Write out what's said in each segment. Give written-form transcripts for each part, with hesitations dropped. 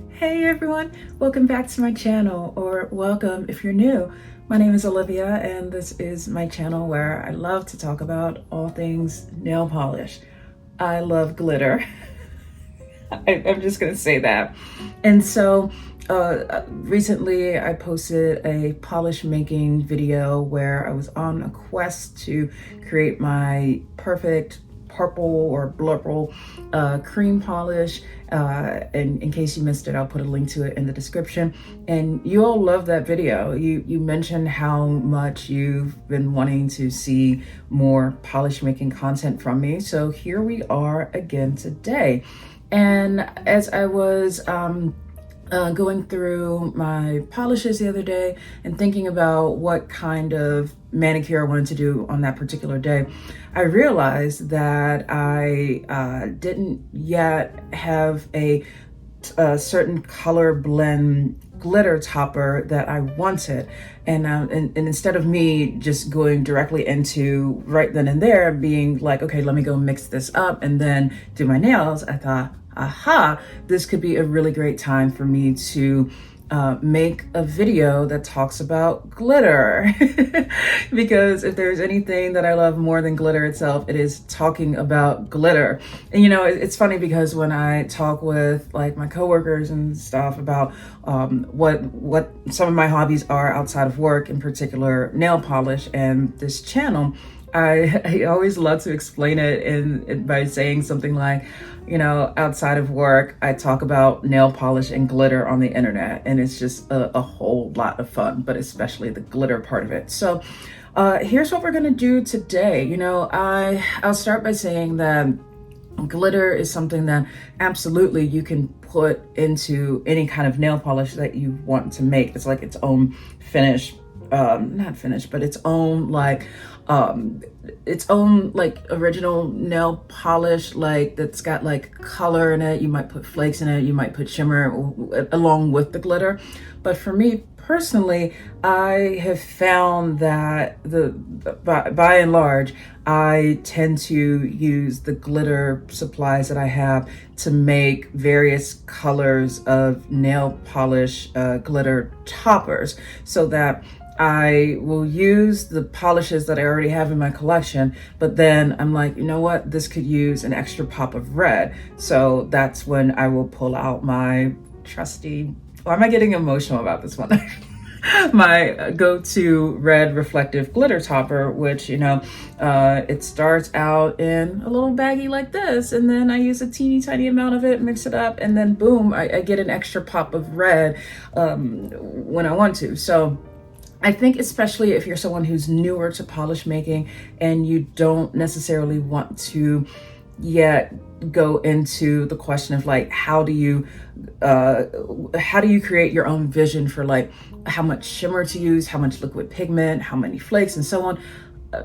Hey everyone, welcome back to my channel, or welcome if you're new. My name is Olivia and this is my channel where I love to talk about all things nail polish. I love glitter. I'm just gonna say that. And so recently I posted a polish making video where I was on a quest to create my perfect purple or blurple cream polish. And in case you missed it, I'll put a link to it in the description. And you all love that video. You mentioned how much you've been wanting to see more polish making content from me. So here we are again today. And as I was going through my polishes the other day and thinking about what kind of manicure I wanted to do on that particular day, I realized that I didn't yet have a certain color blend glitter topper that I wanted. And instead of me just going directly into right then and there being like, okay, let me go mix this up and then do my nails, I thought, aha, this could be a really great time for me to make a video that talks about glitter. Because if there's anything that I love more than glitter itself, it is talking about glitter. And you know, it's funny because when I talk with like my coworkers and stuff about what some of my hobbies are outside of work, in particular nail polish and this channel, I always love to explain it by saying something like, you know, outside of work, I talk about nail polish and glitter on the internet, and it's just a whole lot of fun, but especially the glitter part of it. So here's what we're gonna do today. You know, I'll start by saying that glitter is something that absolutely you can put into any kind of nail polish that you want to make. It's like its own finish, not finish, but its own like original nail polish, like that's got like color in it. You might put flakes in it, you might put shimmer along with the glitter. But for me personally, I have found that by and large, I tend to use the glitter supplies that I have to make various colors of nail polish glitter toppers, so that I will use the polishes that I already have in my collection, but then I'm like, you know what, this could use an extra pop of red. So that's when I will pull out my trusty, why am I getting emotional about this one? My go-to red reflective glitter topper, which, you know, it starts out in a little baggie like this, and then I use a teeny tiny amount of it, mix it up, and then boom, I get an extra pop of red when I want to. So I think especially if you're someone who's newer to polish making and you don't necessarily want to yet go into the question of like, how do you create your own vision for like how much shimmer to use, how much liquid pigment, how many flakes, and so on.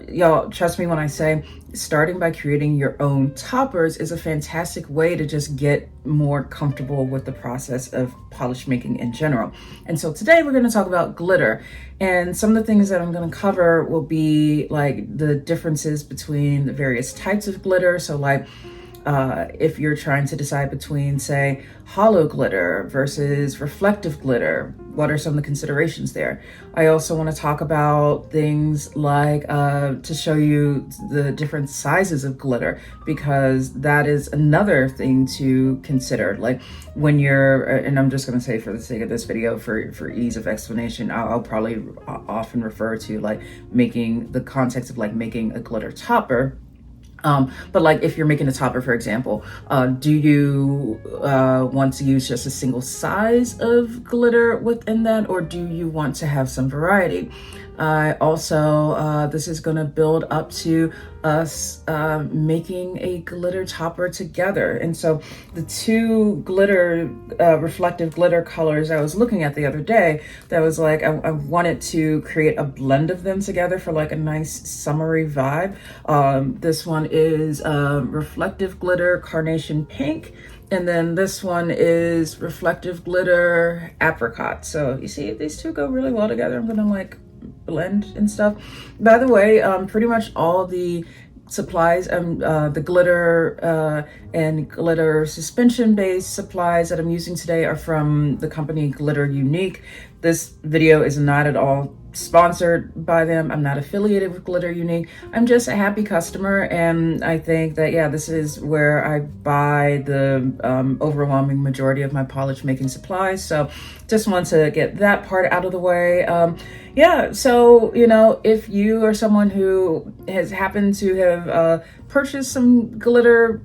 Y'all, trust me when I say starting by creating your own toppers is a fantastic way to just get more comfortable with the process of polish making in general. And so today we're going to talk about glitter, and some of the things that I'm going to cover will be like the differences between the various types of glitter. So like if you're trying to decide between, say, holo glitter versus reflective glitter, what are some of the considerations there? I also want to talk about things like to show you the different sizes of glitter, because that is another thing to consider. Like when you're, and I'm just going to say for the sake of this video, for ease of explanation, I'll probably often refer to like making the context of like making a glitter topper. But like if you're making a topper, for example, do you want to use just a single size of glitter within that, or do you want to have some variety? Also, this is going to build up to us making a glitter topper together. And so the two glitter, reflective glitter colors I was looking at the other day, that was like, I wanted to create a blend of them together for like a nice summery vibe. This one is reflective glitter carnation pink, and then this one is reflective glitter apricot. So you see, these two go really well together. I'm gonna like blend and stuff. By the way, pretty much all the supplies, the glitter and glitter suspension based supplies that I'm using today are from the company Glitter Unique. This video is not at all sponsored by them. I'm not affiliated with Glitter Unique. I'm just a happy customer, and I think that, yeah, this is where I buy the overwhelming majority of my polish making supplies. So just want to get that part out of the way. Yeah, so, you know, if you are someone who has happened to have purchased some glitter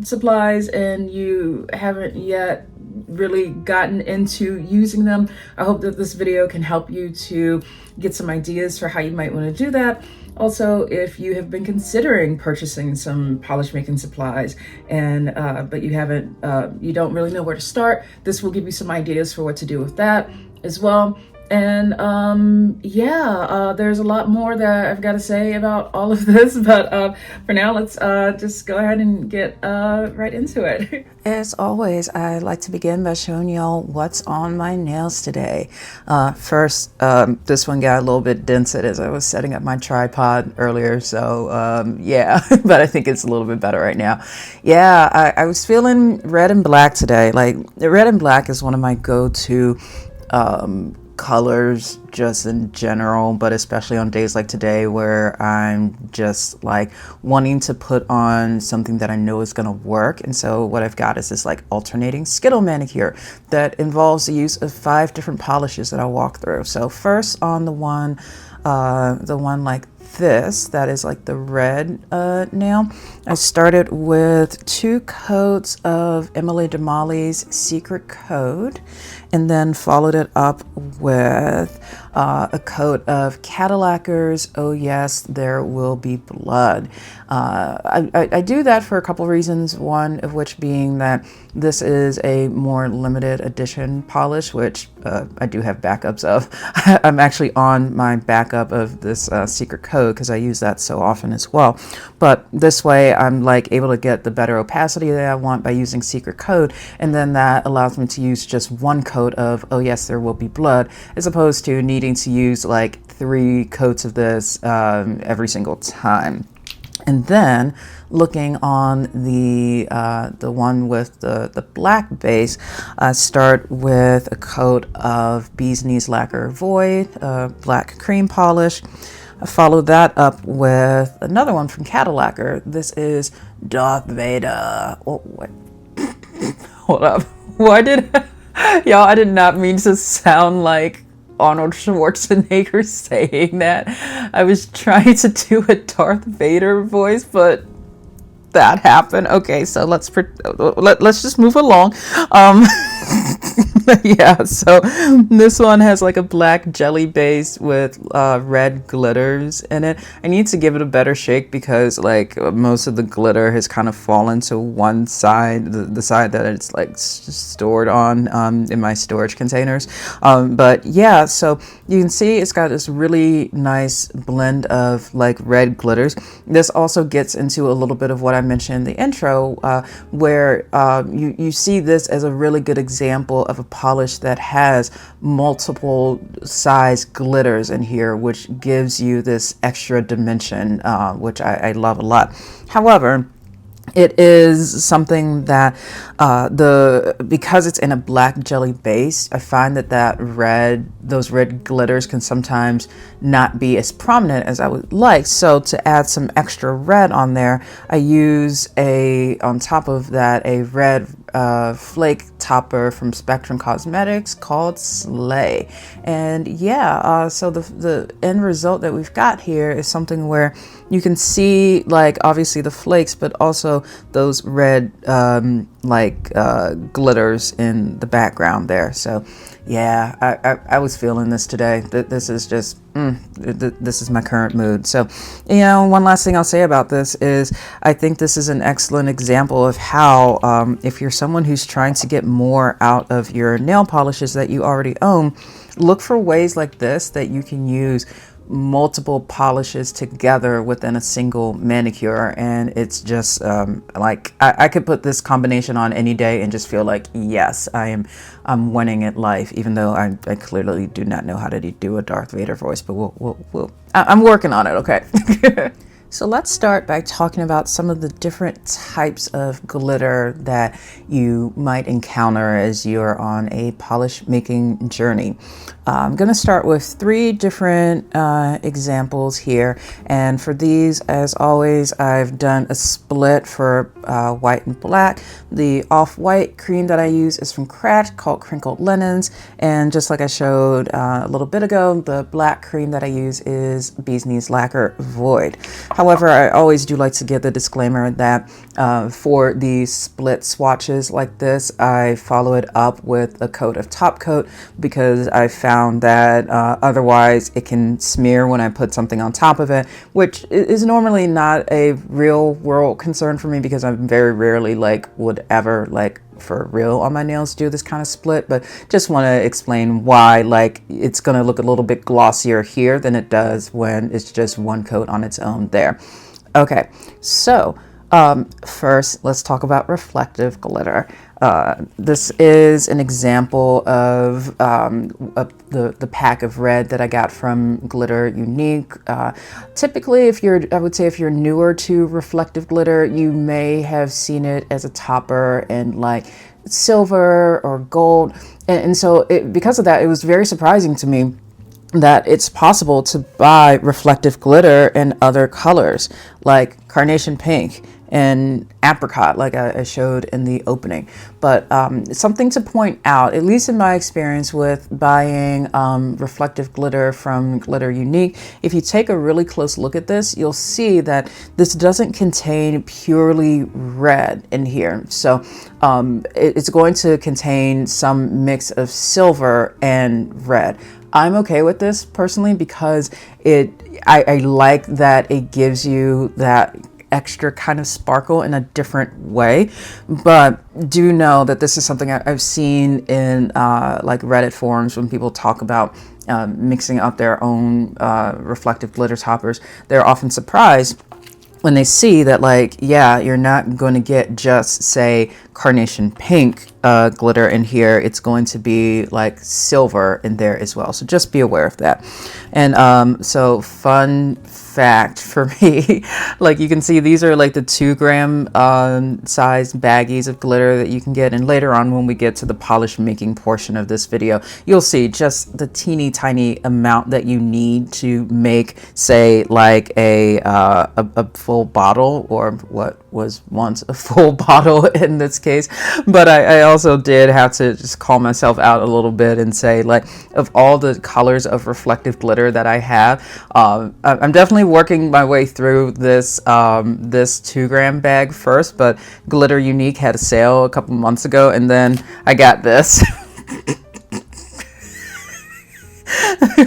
supplies and you haven't yet really gotten into using them, I hope that this video can help you to get some ideas for how you might want to do that. Also, if you have been considering purchasing some polish making supplies and but you haven't, you don't really know where to start, this will give you some ideas for what to do with that as well. And yeah, there's a lot more that I've got to say about all of this, but for now, let's just go ahead and get right into it. As always, I like to begin by showing y'all what's on my nails today. First, this one got a little bit dented as I was setting up my tripod earlier, so yeah, but I think it's a little bit better right now. Yeah, I was feeling red and black today. Like, red and black is one of my go-to colors just in general, but especially on days like today where I'm just like wanting to put on something that I know is going to work. And so what I've got is this like alternating Skittle manicure that involves the use of 5 different polishes that I'll walk through. So first on the one like this, that is like the red nail, I started with 2 coats of Emily Damali's Secret Code, and then followed it up with a coat of Cadillac's Oh Yes, There Will Be Blood. I do that for a couple reasons, one of which being that this is a more limited edition polish, which I do have backups of. I'm actually on my backup of this Secret Code because I use that so often as well. But this way I'm like able to get the better opacity that I want by using Secret Code, and then that allows me to use just 1 coat of Oh Yes, There Will Be Blood, as opposed to needing to use like 3 coats of this every single time. And then looking on the one with the black base, start with a coat of Bee's Knees Lacquer Void, black cream polish. I followed that up with another one from Cadillac'er. This is Darth Vader. Oh, wait. Hold up. Why did y'all? I did not mean to sound like Arnold Schwarzenegger saying that. I was trying to do a Darth Vader voice, but that happened. Okay, so let's just move along. Yeah, so this one has like a black jelly base with red glitters in it. I need to give it a better shake because like most of the glitter has kind of fallen to one side, the side that it's like stored on in my storage containers. But yeah, so you can see it's got this really nice blend of like red glitters. This also gets into a little bit of what I mentioned in the intro, where you see this as a really good example of a polish that has multiple size glitters in here, which gives you this extra dimension, which I love a lot. However, it is something that because it's in a black jelly base, I find that those red glitters can sometimes not be as prominent as I would like. So to add some extra red on there, I use on top of that a red flake topper from Spectrum Cosmetics called Slay. And yeah, so the end result that we've got here is something where you can see like obviously the flakes, but also those red glitters in the background there. So yeah, I was feeling this today. This is just this is my current mood. So, you know, one last thing I'll say about this is I think this is an excellent example of how if you're someone who's trying to get more out of your nail polishes that you already own, look for ways like this that you can use multiple polishes together within a single manicure, and it's just like I could put this combination on any day and just feel like, yes, I'm winning at life, even though I clearly do not know how to do a Darth Vader voice, but I'm working on it, okay? So let's start by talking about some of the different types of glitter that you might encounter as you're on a polish making journey. I'm going to start with 3 different examples here, and for these, as always, I've done a split for white and black. The off-white cream that I use is from Craft called Crinkled Linens, and just like I showed a little bit ago, the black cream that I use is Bee's Knees Lacquer Void. However, I always do like to give the disclaimer that for these split swatches like this, I follow it up with a coat of top coat, because I found that otherwise it can smear when I put something on top of it, which is normally not a real world concern for me, because I very rarely would ever for real on my nails do this kind of split, but just want to explain why it's going to look a little bit glossier here than it does when it's just one coat on its own there. Okay, so first let's talk about reflective glitter. This is an example of the pack of red that I got from Glitter Unique. Typically, I would say if you're newer to reflective glitter, you may have seen it as a topper in silver or gold. And so because of that, it was very surprising to me that it's possible to buy reflective glitter in other colors, like carnation pink and apricot, like I showed in the opening. But something to point out, at least in my experience with buying reflective glitter from Glitter Unique, if you take a really close look at this, you'll see that this doesn't contain purely red in here. So it's going to contain some mix of silver and red. I'm okay with this personally, because I like that it gives you that extra kind of sparkle in a different way. But do know that this is something I've seen in Reddit forums when people talk about mixing up their own reflective glitter toppers. They're often surprised when they see that, yeah, you're not going to get just, say, carnation pink glitter in here. It's going to be silver in there as well. So just be aware of that. And so fun fact for me, you can see these are the 2-gram size baggies of glitter that you can get. And later on, when we get to the polish making portion of this video, you'll see just the teeny tiny amount that you need to make, say, a full bottle, or what was once a full bottle in this case. But I also did have to just call myself out a little bit and say, of all the colors of reflective glitter that I have, I'm definitely working my way through this this 2-gram bag first. But Glitter Unique had a sale a couple months ago, and then I got this.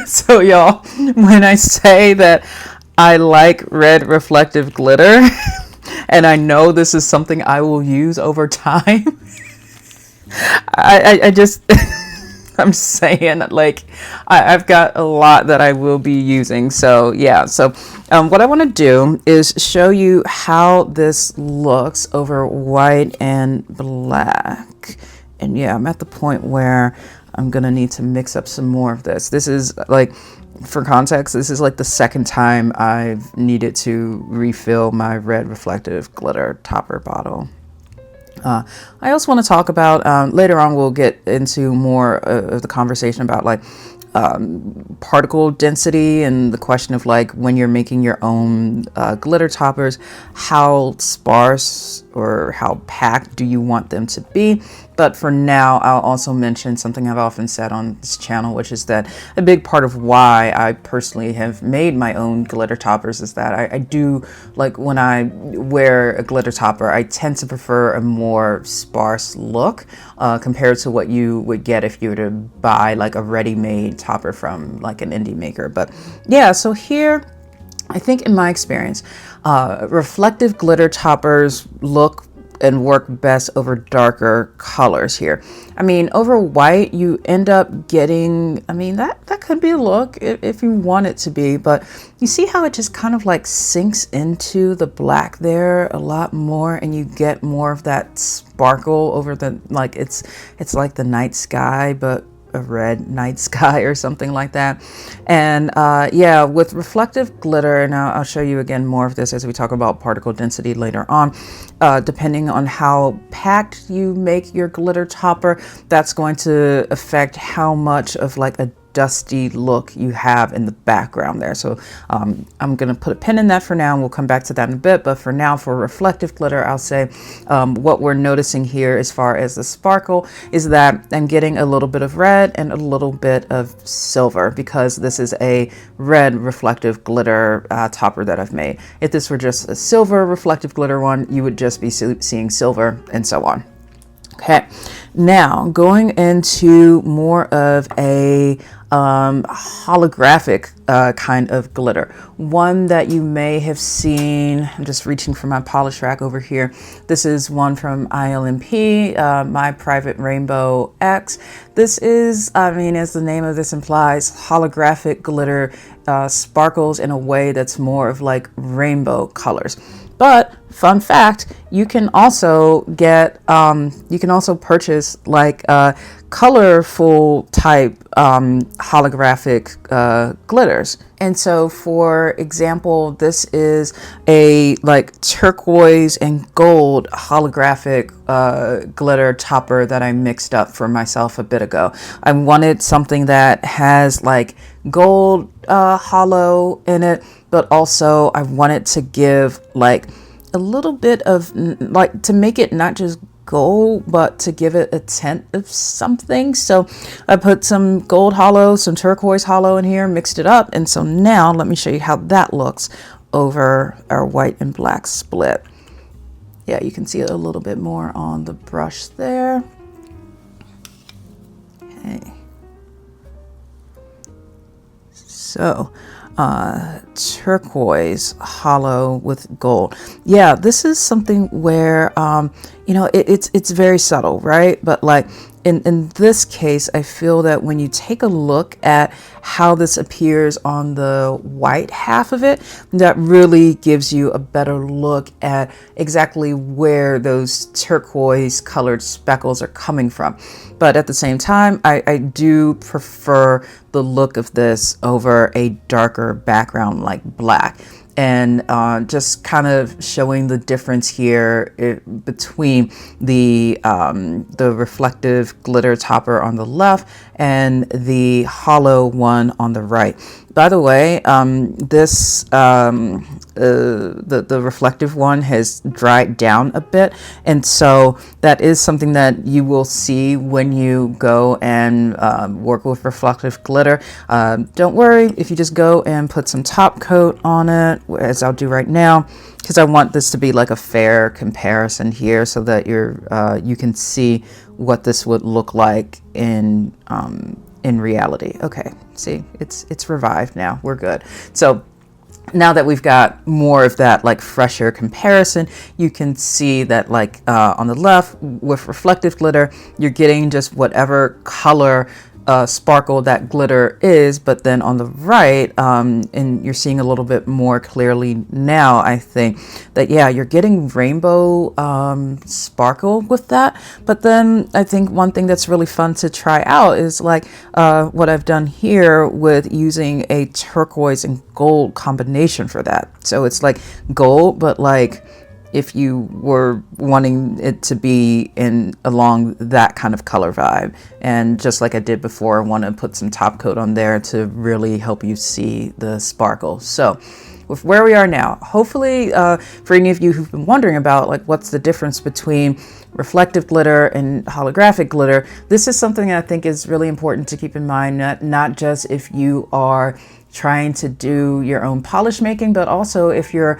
So y'all, when I say that I like red reflective glitter, and I know this is something I will use over time, I just I'm saying I've got a lot that I will be using. So yeah, so what I want to do is show you how this looks over white and black. And yeah, I'm at the point where I'm gonna need to mix up some more of this. This is for context, this is the second time I've needed to refill my red reflective glitter topper bottle. I also want to talk about, later on we'll get into more of the conversation about particle density and the question of when you're making your own glitter toppers, how sparse or how packed do you want them to be. But for now, I'll also mention something I've often said on this channel, which is that a big part of why I personally have made my own glitter toppers is that I do, when I wear a glitter topper, I tend to prefer a more sparse look compared to what you would get if you were to buy a ready-made topper from an indie maker. But yeah, so here, I think in my experience, reflective glitter toppers look and work best over darker colors here. I mean, over white, you end up getting, I mean, that could be a look if you want it to be, but you see how it just kind of like sinks into the black there a lot more, and you get more of that sparkle over the, like it's like the night sky, but a red night sky or something like that. And yeah, with reflective glitter, and I'll show you again more of this as we talk about particle density later on, depending on how packed you make your glitter topper, that's going to affect how much of like a dusty look you have in the background there. So I'm going to put a pin in that for now, and we'll come back to that in a bit. But for now, for reflective glitter, I'll say what we're noticing here as far as the sparkle is that I'm getting a little bit of red and a little bit of silver, because this is a red reflective glitter topper that I've made. If this were just a silver reflective glitter one, you would just be seeing silver and so on. Okay, now going into more of a holographic kind of glitter, one that you may have seen. I'm just reaching for my polish rack over here. This is one from ILMP, My Private Rainbow X. This is, I mean, as the name of this implies, holographic glitter, sparkles in a way that's more of like rainbow colors. But fun fact, you can also get, you can also purchase like colorful type holographic glitters. And so, for example, this is a like turquoise and gold holographic glitter topper that I mixed up for myself a bit ago. I wanted something that has like gold holo in it, but also I wanted to give like a little bit of like, to make it not just gold, but to give it a tint of something. So I put some gold holo, some turquoise holo in here, mixed it up. And so now let me show you how that looks over our white and black split. Yeah, you can see it a little bit more on the brush there. Okay. So turquoise holo with gold. Yeah, this is something where you know, it's very subtle, right? But like in this case, I feel that when you take a look at how this appears on the white half of it, that really gives you a better look at exactly where those turquoise colored speckles are coming from. But at the same time, I do prefer the look of this over a darker background like black. And just kind of showing the difference here between the reflective glitter topper on the left and the holo one on the right. By the way, this the reflective one has dried down a bit, and so that is something that you will see when you go and work with reflective glitter. Don't worry if you just go and put some top coat on it, as I'll do right now, because I want this to be like a fair comparison here, so that you can see what this would look like in reality. Okay, see, it's revived now. We're good. So now that we've got more of that like fresher comparison, you can see that like on the left with reflective glitter, you're getting just whatever color sparkle that glitter is, but then on the right, and you're seeing a little bit more clearly now, I think, that yeah, you're getting rainbow sparkle with that. But then I think one thing that's really fun to try out is like what I've done here with using a turquoise and gold combination for that. So it's like gold, but like if you were wanting it to be in along that kind of color vibe. And just like I did before, I want to put some top coat on there to really help you see the sparkle. So with where we are now, hopefully for any of you who've been wondering about like what's the difference between reflective glitter and holographic glitter, this is something I think is really important to keep in mind, not just if you are trying to do your own polish making, but also if you're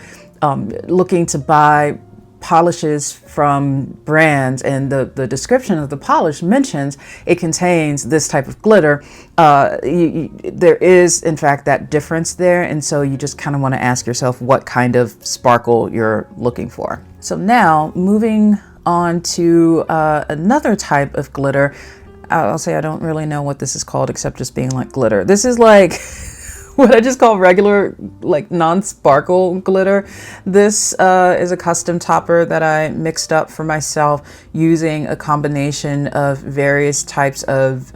looking to buy polishes from brands and the description of the polish mentions it contains this type of glitter. There is in fact that difference there, and so you just kind of want to ask yourself what kind of sparkle you're looking for. So now moving on to another type of glitter. I'll say I don't really know what this is called except just being like glitter. This is like what I just call regular, like non-sparkle glitter. This is a custom topper that I mixed up for myself using a combination of various types of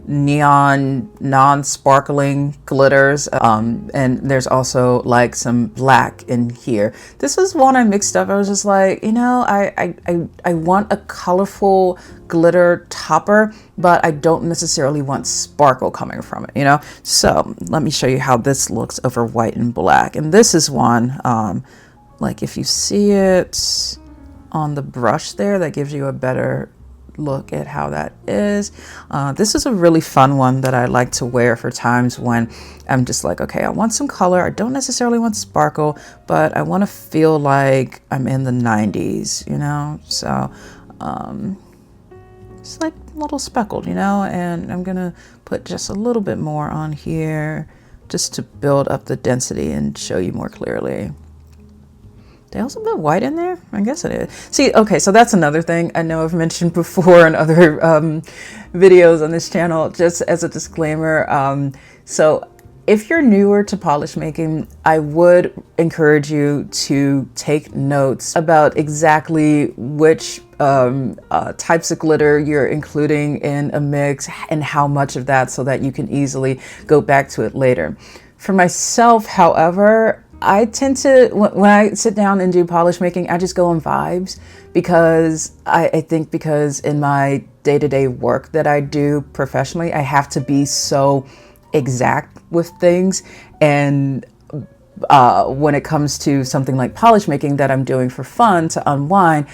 neon non-sparkling glitters, and there's also like some black in here. This was one I mixed up. I was just like, you know, I want a colorful glitter topper, but I don't necessarily want sparkle coming from it, you know? So let me show you how this looks over white and black. And this is one, like if you see it on the brush there, that gives you a better look at how that is. This is a really fun one that I like to wear for times when I'm just like, okay, I want some color. I don't necessarily want sparkle, but I want to feel like I'm in the 90s, you know? So, it's like a little speckled, you know, and I'm gonna put just a little bit more on here just to build up the density and show you more clearly. They also put white in there? I guess it is. See, okay, so that's another thing I know I've mentioned before in other videos on this channel, just as a disclaimer. So if you're newer to polish making, I would encourage you to take notes about exactly which types of glitter you're including in a mix and how much of that, so that you can easily go back to it later. For myself, however, I tend to, when I sit down and do polish making, I just go on vibes, because I think because in my day-to-day work that I do professionally, I have to be so exact with things. And when it comes to something like polish making that I'm doing for fun to unwind,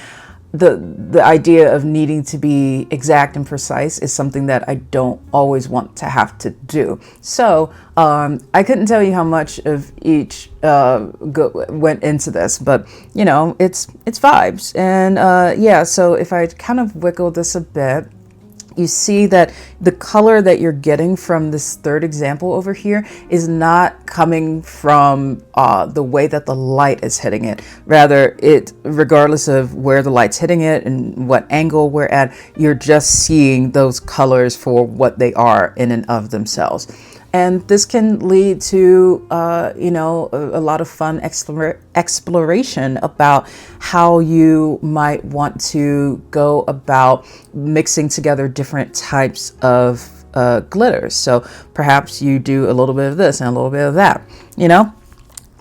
the idea of needing to be exact and precise is something that I don't always want to have to do. So I couldn't tell you how much of each went into this, but you know, it's vibes. And yeah, so if I kind of wiggle this a bit, you see that the color that you're getting from this third example over here is not coming from the way that the light is hitting it. Rather, regardless of where the light's hitting it and what angle we're at, you're just seeing those colors for what they are in and of themselves. And this can lead to, you know, a lot of fun exploration about how you might want to go about mixing together different types of glitters. So perhaps you do a little bit of this and a little bit of that, you know?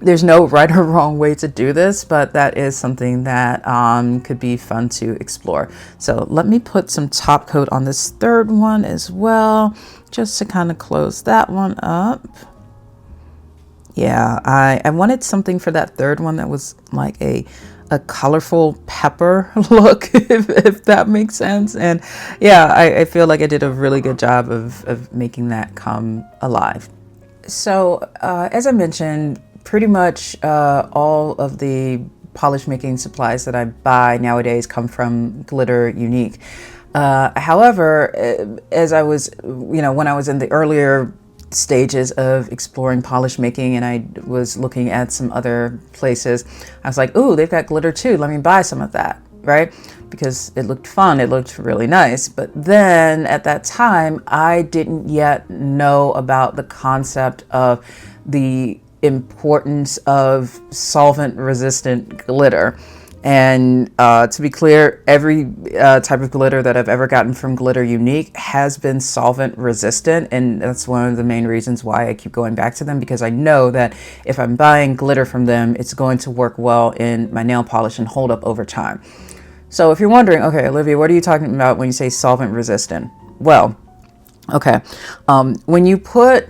There's no right or wrong way to do this, but that is something that could be fun to explore. So let me put some top coat on this third one as well, just to kind of close that one up. Yeah, I wanted something for that third one that was like a colorful pepper look, if that makes sense. And yeah, I feel like I did a really good job of making that come alive. So as I mentioned, pretty much all of the polish making supplies that I buy nowadays come from Glitter Unique. However, as I was, you know, when I was in the earlier stages of exploring polish making and I was looking at some other places, I was like, ooh, they've got glitter too. Let me buy some of that, right? Because it looked fun. It looked really nice. But then at that time, I didn't yet know about the concept of the importance of solvent-resistant glitter. And to be clear, every type of glitter that I've ever gotten from Glitter Unique has been solvent resistant. And that's one of the main reasons why I keep going back to them, because I know that if I'm buying glitter from them, it's going to work well in my nail polish and hold up over time. So if you're wondering, okay, Olivia, what are you talking about when you say solvent resistant? Well, okay, when you put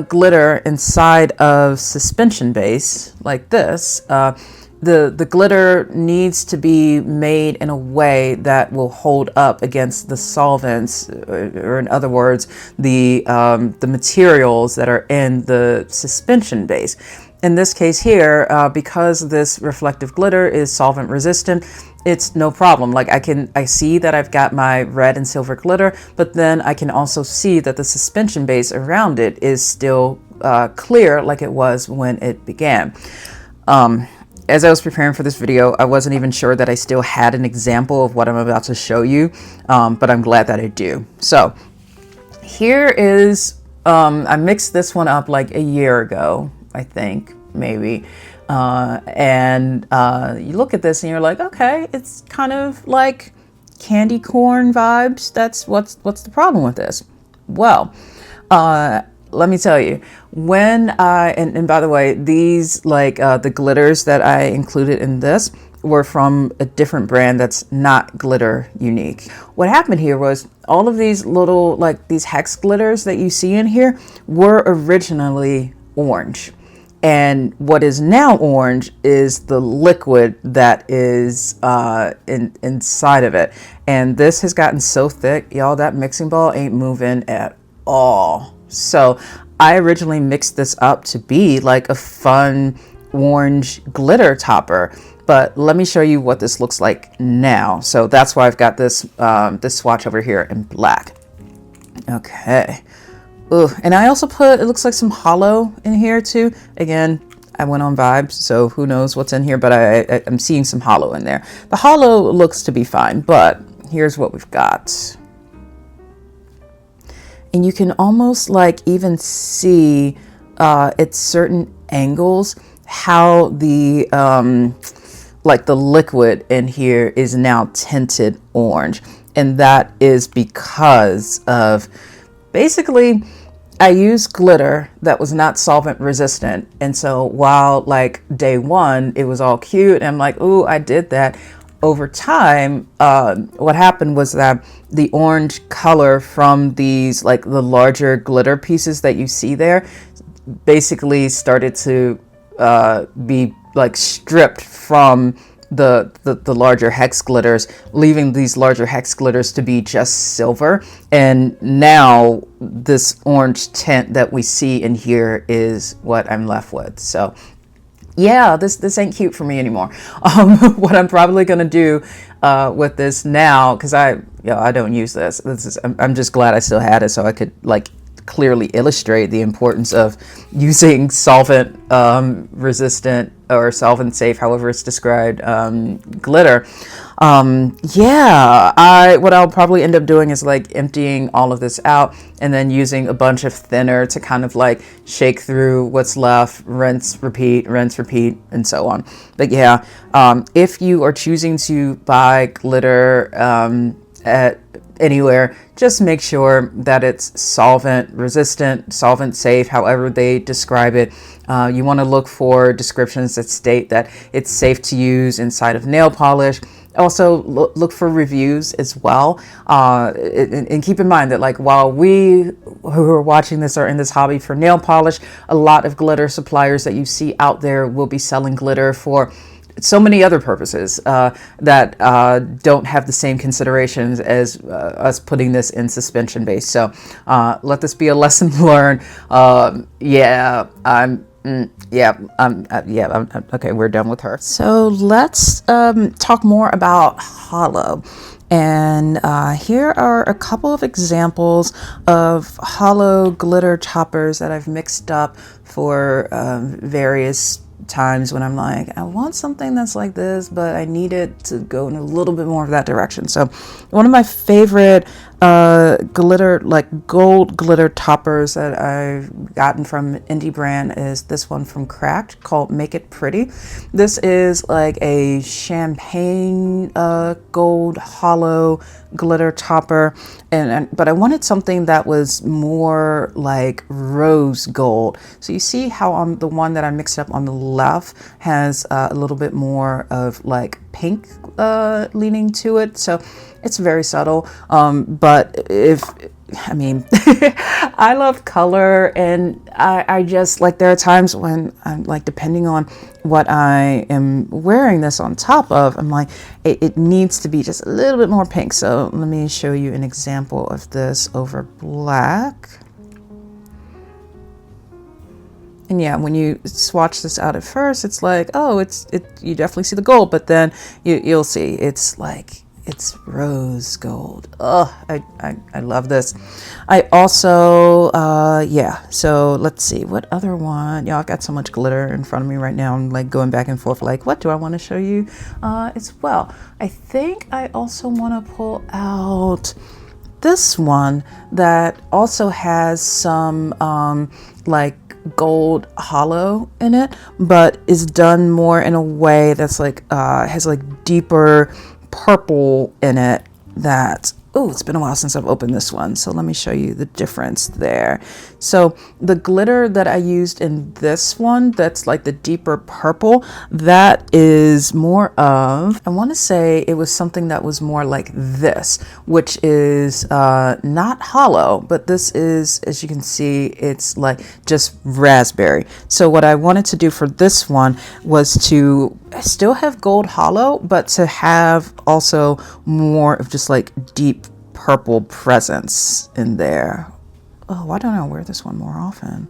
glitter inside of suspension base like this, the glitter needs to be made in a way that will hold up against the solvents, or in other words, the materials that are in the suspension base. In this case here, because this reflective glitter is solvent resistant, it's no problem. Like I see that I've got my red and silver glitter, but then I can also see that the suspension base around it is still clear like it was when it began. as I was preparing for this video, I wasn't even sure that I still had an example of what I'm about to show you, but I'm glad that I do. So here is, I mixed this one up like a year ago, I think, maybe. You look at this and you're like, okay, it's kind of like candy corn vibes. That's what's the problem with this? Well, let me tell you, when and by the way, these like the glitters that I included in this were from a different brand that's not glitter unique. What happened here was all of these little, like these hex glitters that you see in here were originally orange. And what is now orange is the liquid that is inside of it. And this has gotten so thick, y'all, that mixing ball ain't moving at all. So I originally mixed this up to be like a fun orange glitter topper. But let me show you what this looks like now. So that's why I've got this, this swatch over here in black. Okay. Ooh, and I also put, it looks like some holo in here too. Again, I went on vibes, so who knows what's in here, but I'm seeing some holo in there. The holo looks to be fine, but here's what we've got. And you can almost like even see at certain angles how the like the liquid in here is now tinted orange. And that is because of basically I used glitter that was not solvent resistant. And so while like day one, it was all cute and I'm like, ooh, I did that. Over time, what happened was that the orange color from these, like the larger glitter pieces that you see there, basically started to be like stripped from the larger hex glitters, leaving these larger hex glitters to be just silver. And now this orange tint that we see in here is what I'm left with. So yeah, this ain't cute for me anymore. What I'm probably gonna do with this now, because I don't use this. I'm just glad I still had it so I could like clearly illustrate the importance of using solvent resistant or solvent safe, however it's described, glitter. What I'll probably end up doing is like emptying all of this out and then using a bunch of thinner to kind of like shake through what's left, rinse, repeat, and so on. But yeah, if you are choosing to buy glitter at anywhere, just make sure that it's solvent resistant, solvent safe, however they describe it. You want to look for descriptions that state that it's safe to use inside of nail polish. Also look for reviews as well, and keep in mind that like while we who are watching this are in this hobby for nail polish, a lot of glitter suppliers that you see out there will be selling glitter for so many other purposes that don't have the same considerations as us putting this in suspension base. So let this be a lesson learned. Okay, we're done with her. So let's talk more about holo. And here are a couple of examples of holo glitter toppers that I've mixed up for various times when I'm like, I want something that's like this, but I need it to go in a little bit more of that direction. So one of my favorite glitter, like gold glitter toppers that I've gotten from indie brand is this one from Cracked called Make It Pretty. This is like a champagne gold holo glitter topper, but I wanted something that was more like rose gold. So you see how on the one that I mixed up on the left has a little bit more of like pink leaning to it. So it's very subtle, but I love color, and I just like, there are times when I'm like, depending on what I am wearing this on top of, I'm like, it needs to be just a little bit more pink. So let me show you an example of this over black. And yeah, when you swatch this out at first, it's like, oh, you definitely see the gold, but then you'll see it's like, It's rose gold. Oh, I love this. I also, yeah, so let's see, what other one? Y'all, I got so much glitter in front of me right now. I'm like going back and forth, like, what do I want to show you as well? I think I also want to pull out this one that also has some like gold holo in it, but is done more in a way that's like has like deeper purple in it. That, oh, it's been a while since I've opened this one, so let me show you the difference there. So the glitter that I used in this one, that's like the deeper purple, that is more of, I want to say it was something that was more like this, which is not hollow, but this is, as you can see, it's like just raspberry. So what I wanted to do for this one was to still have gold holo, but to have also more of just like deep purple presence in there. Oh, why don't I wear this one more often?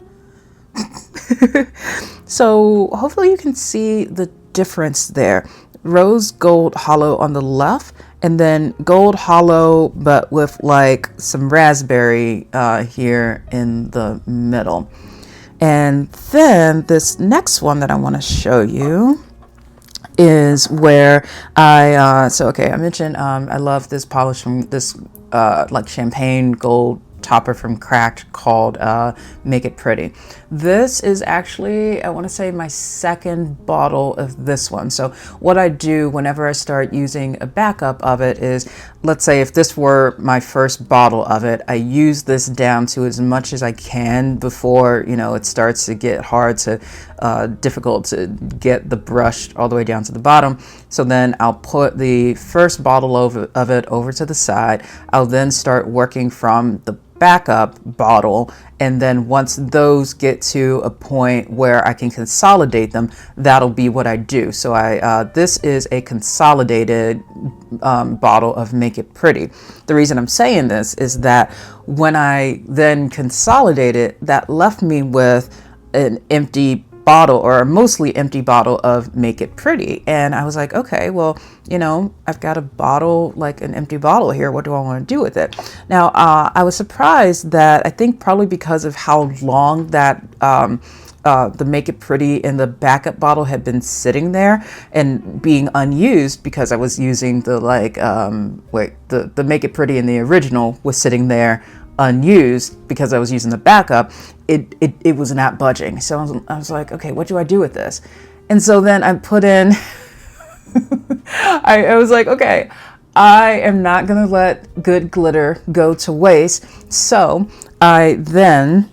So hopefully you can see the difference there. Rose gold holo on the left, and then gold holo but with like some raspberry here in the middle. And then this next one that I want to show you is where I I mentioned I love this polish from this like champagne gold topper from Cracked called Make It Pretty. This is actually, I want to say, my second bottle of this one. So what I do whenever I start using a backup of it is, let's say if this were my first bottle of it, I use this down to as much as I can before, you know, it starts to get hard to difficult to get the brush all the way down to the bottom. So then I'll put the first bottle of it over to the side. I'll then start working from the backup bottle, and then once those get to a point where I can consolidate them, that'll be what I do. So this is a consolidated bottle of Make It Pretty. The reason I'm saying this is that when I then consolidate it, that left me with an empty bottle, or a mostly empty bottle of Make It Pretty. And I was like, okay, well, you know, I've got a bottle, like an empty bottle here. What do I want to do with it? Now, I was surprised that, I think probably because of how long that the Make It Pretty in the backup bottle had been sitting there and being unused, because I was using the like, the Make It Pretty in the original was sitting there unused because I was using the backup, it was not budging. So I was like, okay, what do I do with this? And so then I put in, I was like, okay, I am not going to let good glitter go to waste. So I then,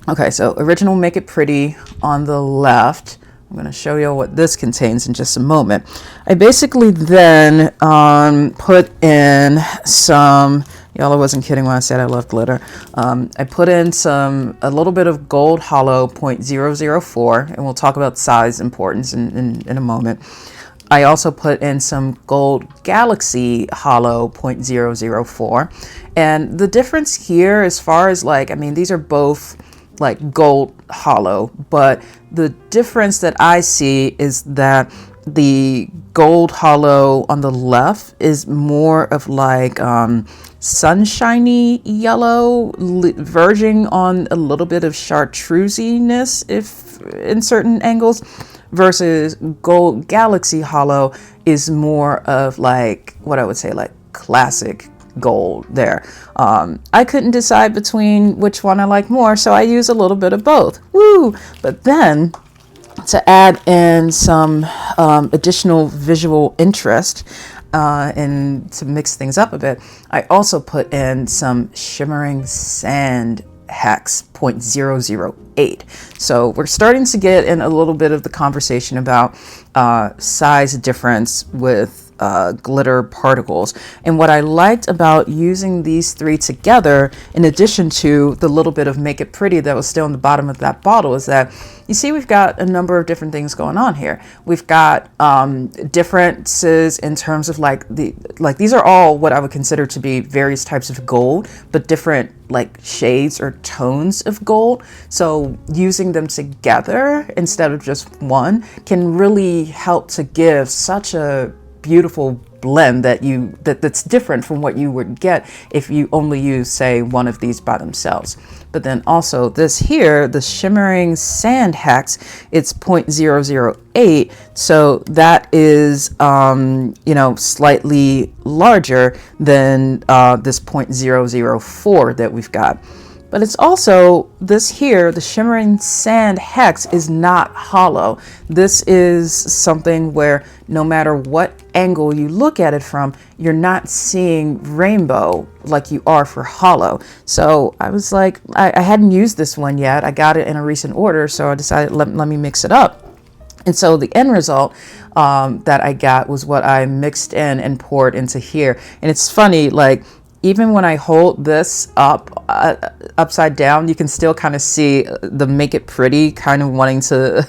okay, so original Make It Pretty on the left. I'm going to show you what this contains in just a moment. I basically then put in some, y'all, I wasn't kidding when I said I love glitter. I put in a little bit of gold holo 0.004, and we'll talk about size importance in a moment. I also put in some gold galaxy holo 0.004. And the difference here, as far as like, I mean, these are both like gold holo, but the difference that I see is that the gold holo on the left is more of like sunshiny yellow, verging on a little bit of chartreusiness if in certain angles, versus gold galaxy holo is more of like what I would say like classic gold there. I couldn't decide between which one I like more, so I use a little bit of both. Woo! But then to add in some additional visual interest and to mix things up a bit, I also put in some shimmering sand hex 0.008. So we're starting to get in a little bit of the conversation about size difference with glitter particles. And what I liked about using these three together, in addition to the little bit of Make It Pretty that was still in the bottom of that bottle, is that you see we've got a number of different things going on here. We've got differences in terms of like these are all what I would consider to be various types of gold, but different like shades or tones of gold. So using them together instead of just one can really help to give such a beautiful blend that's different from what you would get if you only use, say, one of these by themselves. But then also this here, the shimmering sand hex, it's 0.008, so that is slightly larger than this 0.004 that we've got. But it's also this here, the shimmering sand hex is not hollow. This is something where no matter what angle you look at it from, you're not seeing rainbow like you are for hollow. So I was like, I hadn't used this one yet. I got it in a recent order, so I decided let me mix it up. And so the end result that I got was what I mixed in and poured into here. And it's funny, like, even when I hold this up upside down, you can still kind of see the Make It Pretty kind of wanting to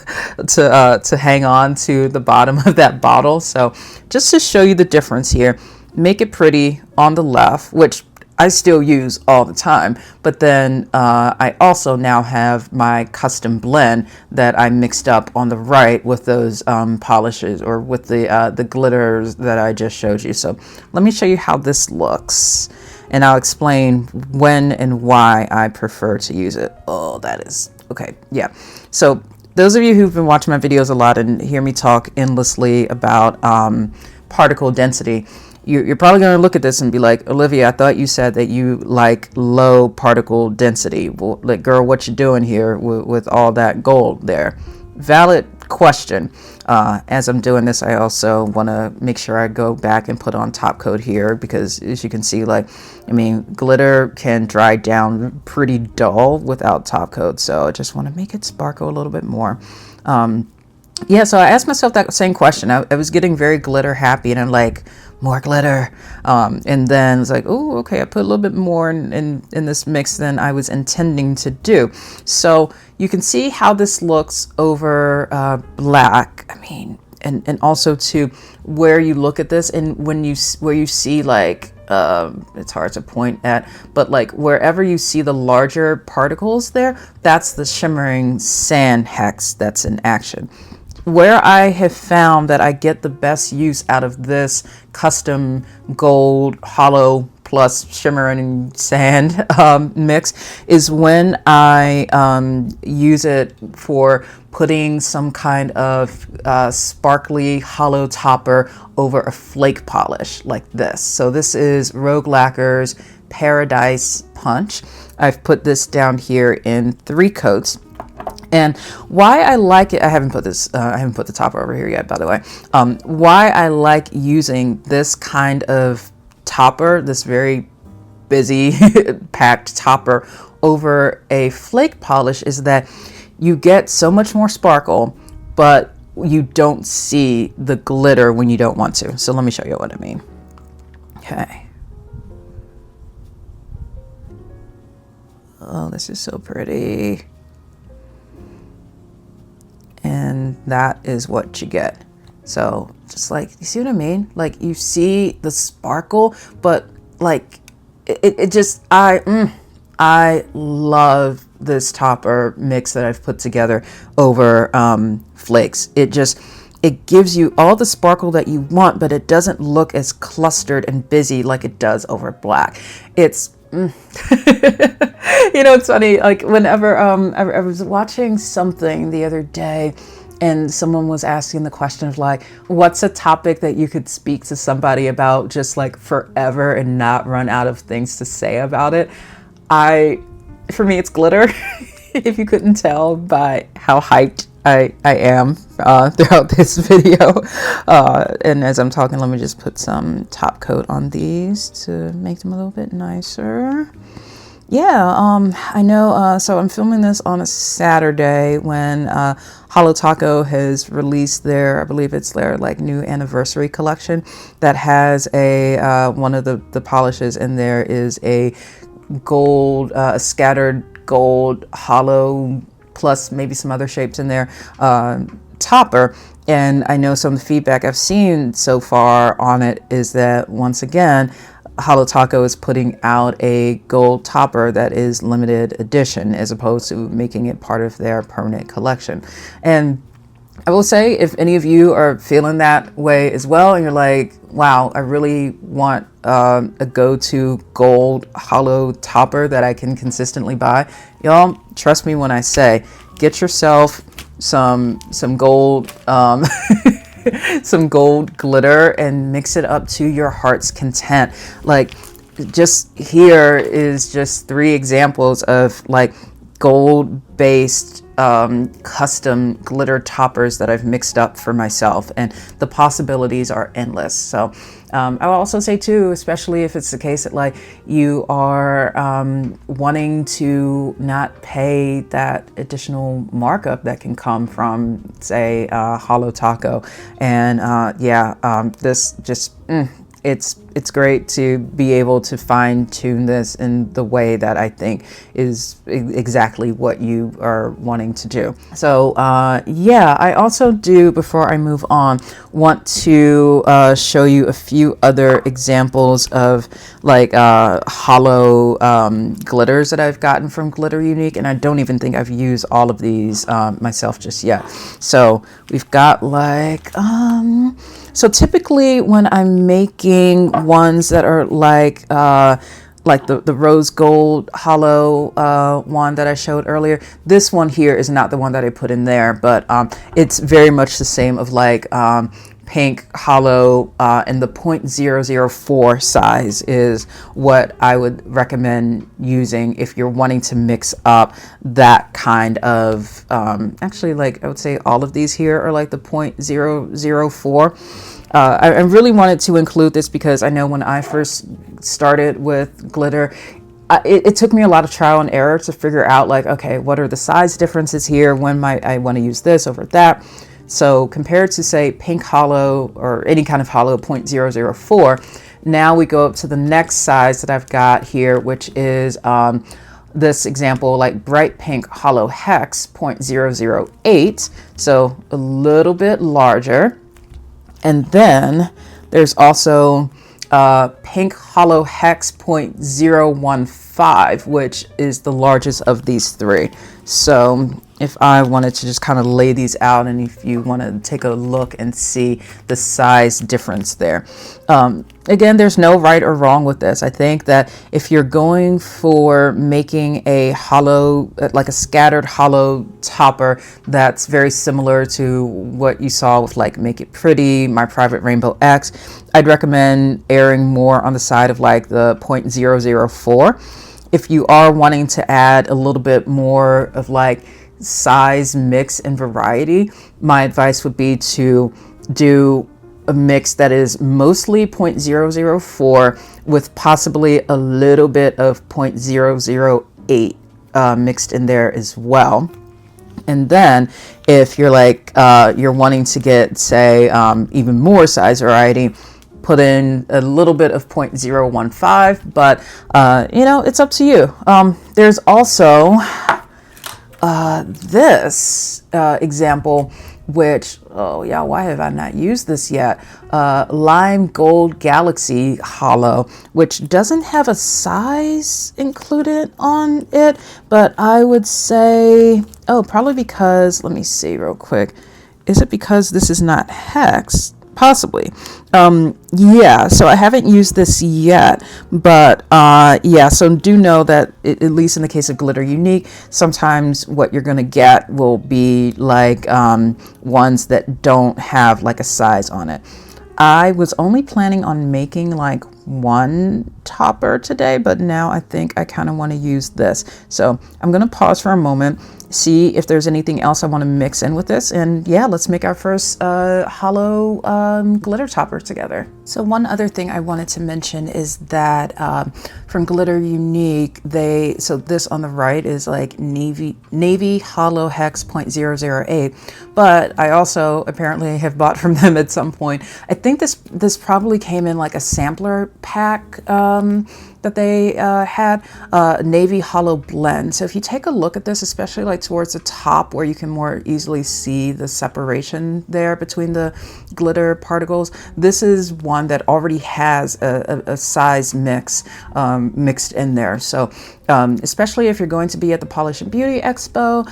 hang on to the bottom of that bottle. So just to show you the difference here, Make It Pretty on the left, which I still use all the time, but then I also now have my custom blend that I mixed up on the right with those polishes, or with the glitters that I just showed you. So let me show you how this looks, and I'll explain when and why I prefer to use it. Oh, that is okay. Yeah. So those of you who've been watching my videos a lot and hear me talk endlessly about particle density, you're probably going to look at this and be like, Olivia, I thought you said that you like low particle density. Well, like, girl, what you doing here with all that gold there? Valid question. As I'm doing this, I also want to make sure I go back and put on top coat here, because as you can see, like, I mean, glitter can dry down pretty dull without top coat. So I just want to make it sparkle a little bit more. Yeah, so I asked myself that same question. I was getting very glitter happy, and I'm like, more glitter. And then it's like, oh, okay, I put a little bit more in this mix than I was intending to do. So you can see how this looks over black. I mean, and also to where you look at this, and where you see, like, it's hard to point at, but like wherever you see the larger particles there, that's the shimmering sand hex that's in action. Where I have found that I get the best use out of this custom gold hollow plus shimmering sand mix is when I use it for putting some kind of sparkly hollow topper over a flake polish like this. So this is Rogue Lacquer's Paradise Punch. I've put this down here in 3 coats. And why I like it, I haven't put the topper over here yet, by the way. Why I like using this kind of topper, this very busy packed topper over a flake polish, is that you get so much more sparkle, but you don't see the glitter when you don't want to. So let me show you what I mean. Okay. Oh, this is so pretty. And that is what you get. So just like, you see what I mean? Like, you see the sparkle, but like it just, I love this topper mix that I've put together over flakes. It gives you all the sparkle that you want, but it doesn't look as clustered and busy like it does over black. It's you know, it's funny, like whenever I was watching something the other day, and someone was asking the question of like, what's a topic that you could speak to somebody about just like forever and not run out of things to say about it? For me, it's glitter. If you couldn't tell by how hyped I am throughout this video. And as I'm talking, let me just put some top coat on these to make them a little bit nicer. Yeah, I know, so I'm filming this on a Saturday when Holo Taco has released their, I believe it's their like new anniversary collection that has a, one of the polishes in there is a gold, scattered gold hollow plus maybe some other shapes in there, topper. And I know some of the feedback I've seen so far on it is that, once again, Holo Taco is putting out a gold topper that is limited edition as opposed to making it part of their permanent collection. And I will say, if any of you are feeling that way as well, and you're like, wow, I really want a go-to gold holo topper that I can consistently buy, y'all, trust me when I say, get yourself some gold some gold glitter and mix it up to your heart's content. Like, just here is just 3 examples of like gold based custom glitter toppers that I've mixed up for myself, and the possibilities are endless. So I will also say too, especially if it's the case that like you are wanting to not pay that additional markup that can come from, say, holo taco, and this just it's great to be able to fine tune this in the way that I think is exactly what you are wanting to do. So I also do, before I move on, want to show you a few other examples of like holo glitters that I've gotten from Glitter Unique, and I don't even think I've used all of these myself just yet. So we've got like so typically when I'm making ones that are like the rose gold holo one that I showed earlier, this one here is not the one that I put in there, but it's very much the same of like pink holo, and the 0.004 size is what I would recommend using if you're wanting to mix up that kind of actually, like I would say all of these here are like the 0.004. I really wanted to include this because I know when I first started with glitter, it took me a lot of trial and error to figure out like, okay, what are the size differences here? When might I want to use this over that? So compared to, say, pink holo or any kind of holo 0.004, now we go up to the next size that I've got here, which is this example, like bright pink holo hex 0.008, so a little bit larger. And then there's also pink holo hex 0.015, which is the largest of these 3. So if I wanted to just kind of lay these out, and if you want to take a look and see the size difference there. Again, there's no right or wrong with this. I think that if you're going for making a holo, like a scattered holo topper that's very similar to what you saw with like Make It Pretty, My Private Rainbow X, I'd recommend erring more on the side of like the 0.004. If you are wanting to add a little bit more of like size, mix, and variety, my advice would be to do a mix that is mostly 0.004 with possibly a little bit of 0.008 mixed in there as well. And then if you're like you're wanting to get, say, even more size variety, put in a little bit of 0.015, but it's up to you. There's also this example, which, why have I not used this yet? Lime Gold Galaxy Holo, which doesn't have a size included on it, but I would say, probably because, let me see real quick. Is it because this is not hexed? Possibly. So I haven't used this yet, but so do know that at least in the case of Glitter Unique, sometimes what you're going to get will be like ones that don't have like a size on it. I was only planning on making like one topper today, but now I think I kind of want to use this. So I'm going to pause for a moment, see if there's anything else I want to mix in with this, and let's make our first holo glitter topper together. So one other thing I wanted to mention is that from Glitter Unique, so this on the right is like navy holo hex 0.008, but I also apparently have bought from them at some point. I think this probably came in like a sampler pack that they had a navy holo blend. So if you take a look at this, especially like towards the top where you can more easily see the separation there between the glitter particles, this is one that already has a size mix mixed in there. So especially if you're going to be at the Polish and Beauty Expo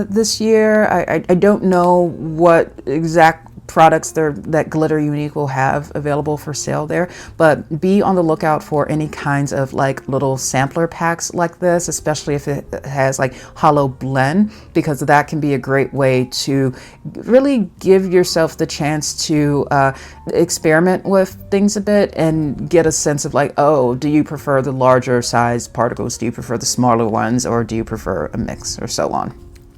this year, I don't know what exact products that Glitter Unique will have available for sale there, but be on the lookout for any kinds of like little sampler packs like this, especially if it has like holo blend, because that can be a great way to really give yourself the chance to experiment with things a bit and get a sense of like, oh, do you prefer the larger size particles? Do you prefer the smaller ones, or do you prefer a mix, or so on?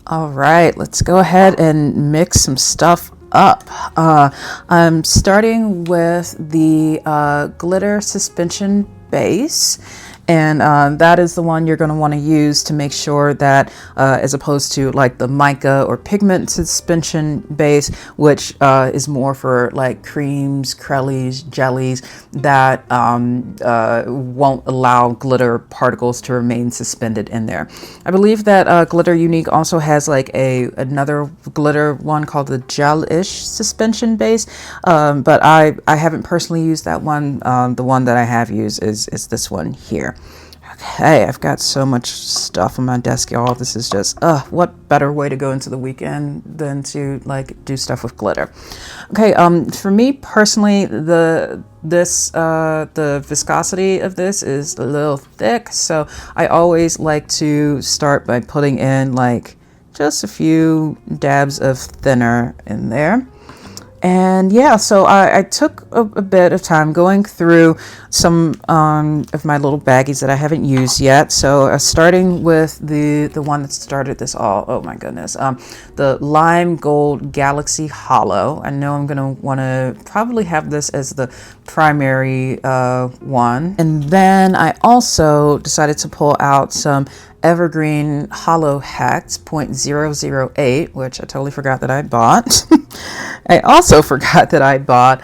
All right, let's go ahead and mix some stuff up. I'm starting with the glitter suspension base, and that is the one you're going to want to use to make sure that as opposed to like the mica or pigment suspension base, which is more for like creams, crellies, jellies, that won't allow glitter particles to remain suspended in there. I believe that Glitter Unique also has like another glitter one called the gel-ish suspension base, but I haven't personally used that one. The one that I have used is this one here. Okay, I've got so much stuff on my desk, y'all. This is just, what better way to go into the weekend than to like do stuff with glitter. Okay, for me personally, the viscosity of this is a little thick, so I always like to start by putting in like just a few dabs of thinner in there. And yeah, so I took a bit of time going through some of my little baggies that I haven't used yet. So starting with the one that started this all, oh my goodness, the Lime Gold Galaxy Holo. I know I'm gonna wanna probably have this as the primary one. And then I also decided to pull out some Evergreen Holo Hex 0.008, which I totally forgot that I bought. I also forgot that I bought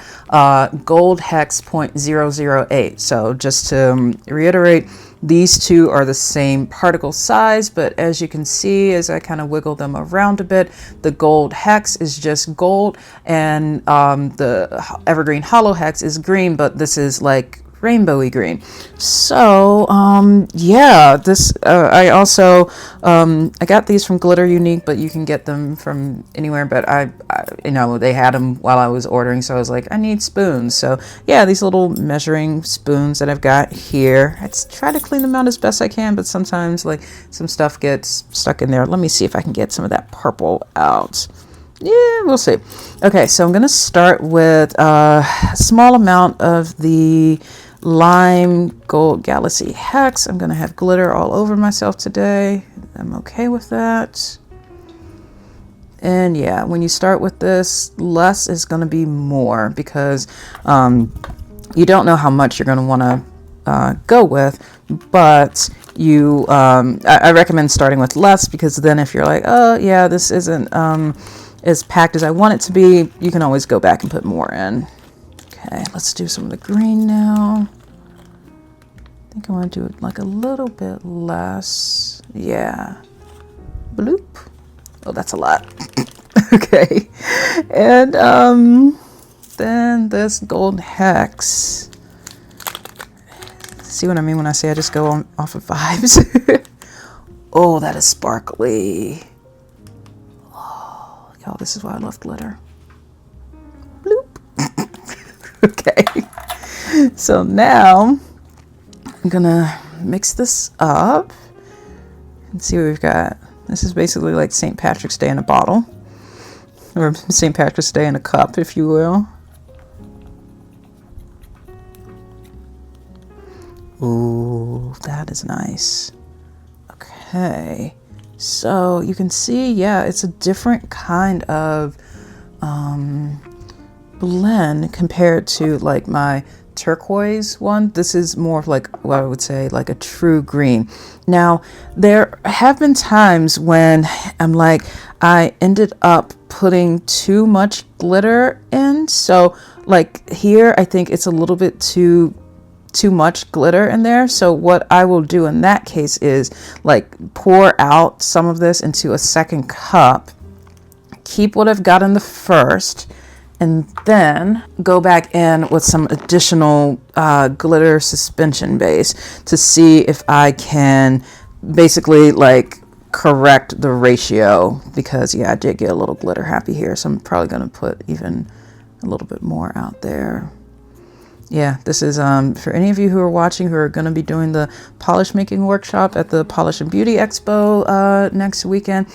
Gold Hex 0.008. So just to reiterate, these two are the same particle size, but as you can see, as I kind of wiggle them around a bit, the Gold Hex is just gold, and the Evergreen Holo Hex is green, but this is like rainbowy green. So yeah, this I also I got these from Glitter Unique, but you can get them from anywhere, but I you know, they had them while I was ordering, so I was like, I need spoons. So yeah, these little measuring spoons that I've got here, I try to clean them out as best I can, but sometimes like some stuff gets stuck in there. Let me see if I can get some of that purple out. Yeah, we'll see. Okay, so I'm gonna start with a small amount of the Lime Gold Galaxy Hex. I'm gonna have glitter all over myself today. I'm okay with that. And yeah, when you start with this, less is gonna be more, because you don't know how much you're gonna wanna go with, but you I recommend starting with less, because then if you're like, oh yeah, this isn't as packed as I want it to be, you can always go back and put more in. Okay, let's do some of the green now. I think I want to do it like a little bit less. Yeah. Bloop. Oh, that's a lot. Okay. And then this Gold Hex. See what I mean when I say I just go on off of vibes? Oh, that is sparkly. Oh, y'all, this is why I love glitter. Bloop. Okay, so now I'm gonna mix this up and see what we've got. This is basically like St. Patrick's Day in a bottle, or St. Patrick's Day in a cup, if you will. Ooh, that is nice. Okay, so you can see, yeah, it's a different kind of blend compared to like my turquoise one. This is more of like what I would say like a true green. Now, there have been times when I'm like, I ended up putting too much glitter in. So like here, I think it's a little bit too too much glitter in there. So what I will do in that case is like pour out some of this into a second cup, keep what I've got in the first, and then go back in with some additional glitter suspension base to see if I can basically like correct the ratio, because yeah, I did get a little glitter happy here, so I'm probably going to put even a little bit more out there. Yeah, this is for any of you who are watching who are going to be doing the polish making workshop at the Polish and Beauty Expo next weekend.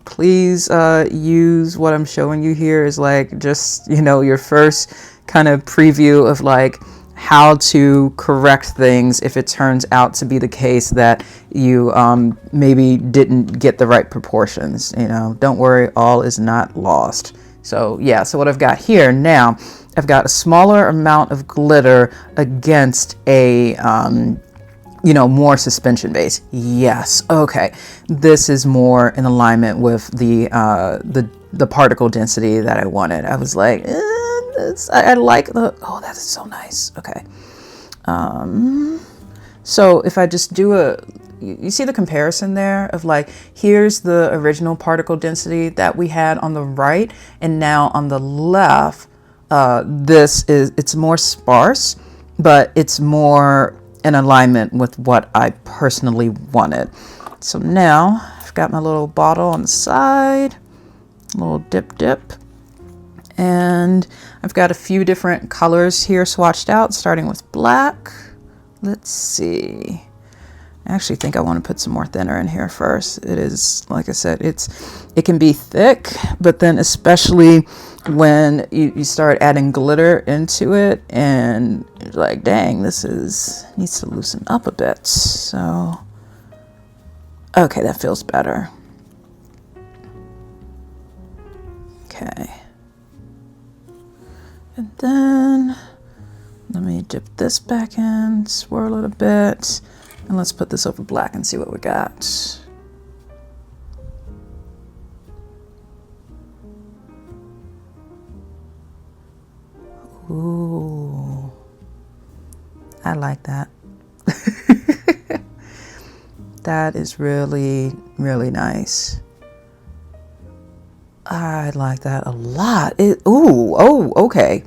Please use what I'm showing you here as like just, you know, your first kind of preview of like how to correct things if it turns out to be the case that you maybe didn't get the right proportions. You know, don't worry, all is not lost. So yeah, so what I've got here now, I've got a smaller amount of glitter against a you know, more suspension base. Yes, okay. This is more in alignment with the particle density that I wanted. I was like, I like the, oh, that is so nice. Okay. So if I just do you see the comparison there of like, here's the original particle density that we had on the right, and now on the left, it's more sparse, but it's more in alignment with what I personally wanted. So now I've got my little bottle on the side, a little dip, and I've got a few different colors here swatched out, starting with black. Let's see. I actually think I want to put some more thinner in here first. It is, like I said, it can be thick, but then especially when you start adding glitter into it and you're like, dang, this needs to loosen up a bit. So, okay, that feels better. Okay. And then let me dip this back in, swirl it a bit. And let's put this over black and see what we got. Ooh, I like that. That is really, really nice. I like that a lot. Okay.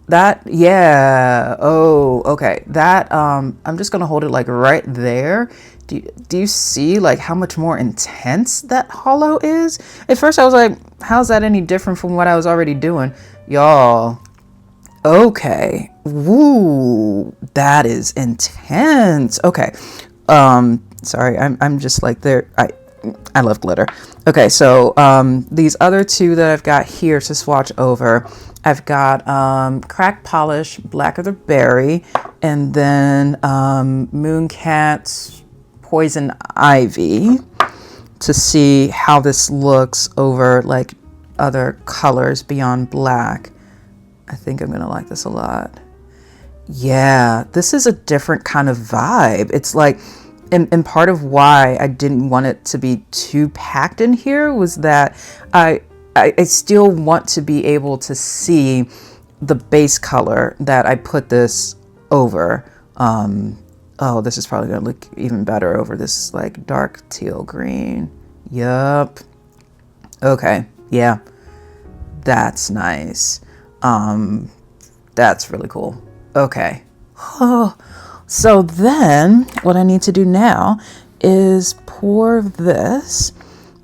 That, yeah. Oh, okay. That, I'm just going to hold it like right there. Do you see like how much more intense that holo is? At first I was like, how's that any different from what I was already doing? Y'all. Okay. Woo. That is intense. Okay. Sorry. I'm just like there. I love glitter. Okay. So, these other two that I've got here to swatch over, I've got Crack Polish Black of the Berry, and then Mooncat's Poison Ivy, to see how this looks over like other colors beyond black. I think I'm gonna like this a lot. Yeah, this is a different kind of vibe. It's like, and part of why I didn't want it to be too packed in here was that I still want to be able to see the base color that I put this over. Oh, this is probably gonna look even better over this like dark teal green. Yup. Okay, yeah, that's nice. That's really cool. Okay. Oh, so then what I need to do now is pour this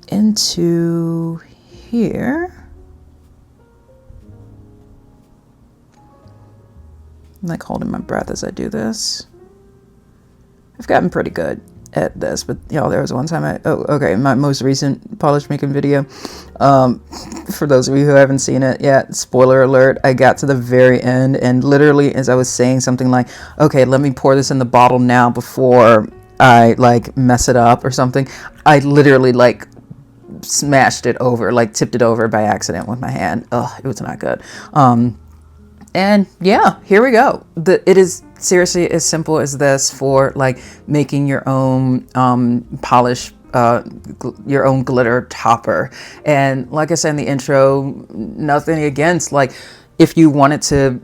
into here. I'm like holding my breath as I do this. I've gotten pretty good at this, but y'all, there was one time my most recent polish making video, for those of you who haven't seen it yet, spoiler alert, I got to the very end, and literally as I was saying something like, okay, let me pour this in the bottle now before I like mess it up or something, I literally like smashed it over, like tipped it over by accident with my hand. Oh, it was not good. And yeah, here we go. It is seriously as simple as this for like making your own polish, your own glitter topper. And like I said in the intro, nothing against like, if you wanted to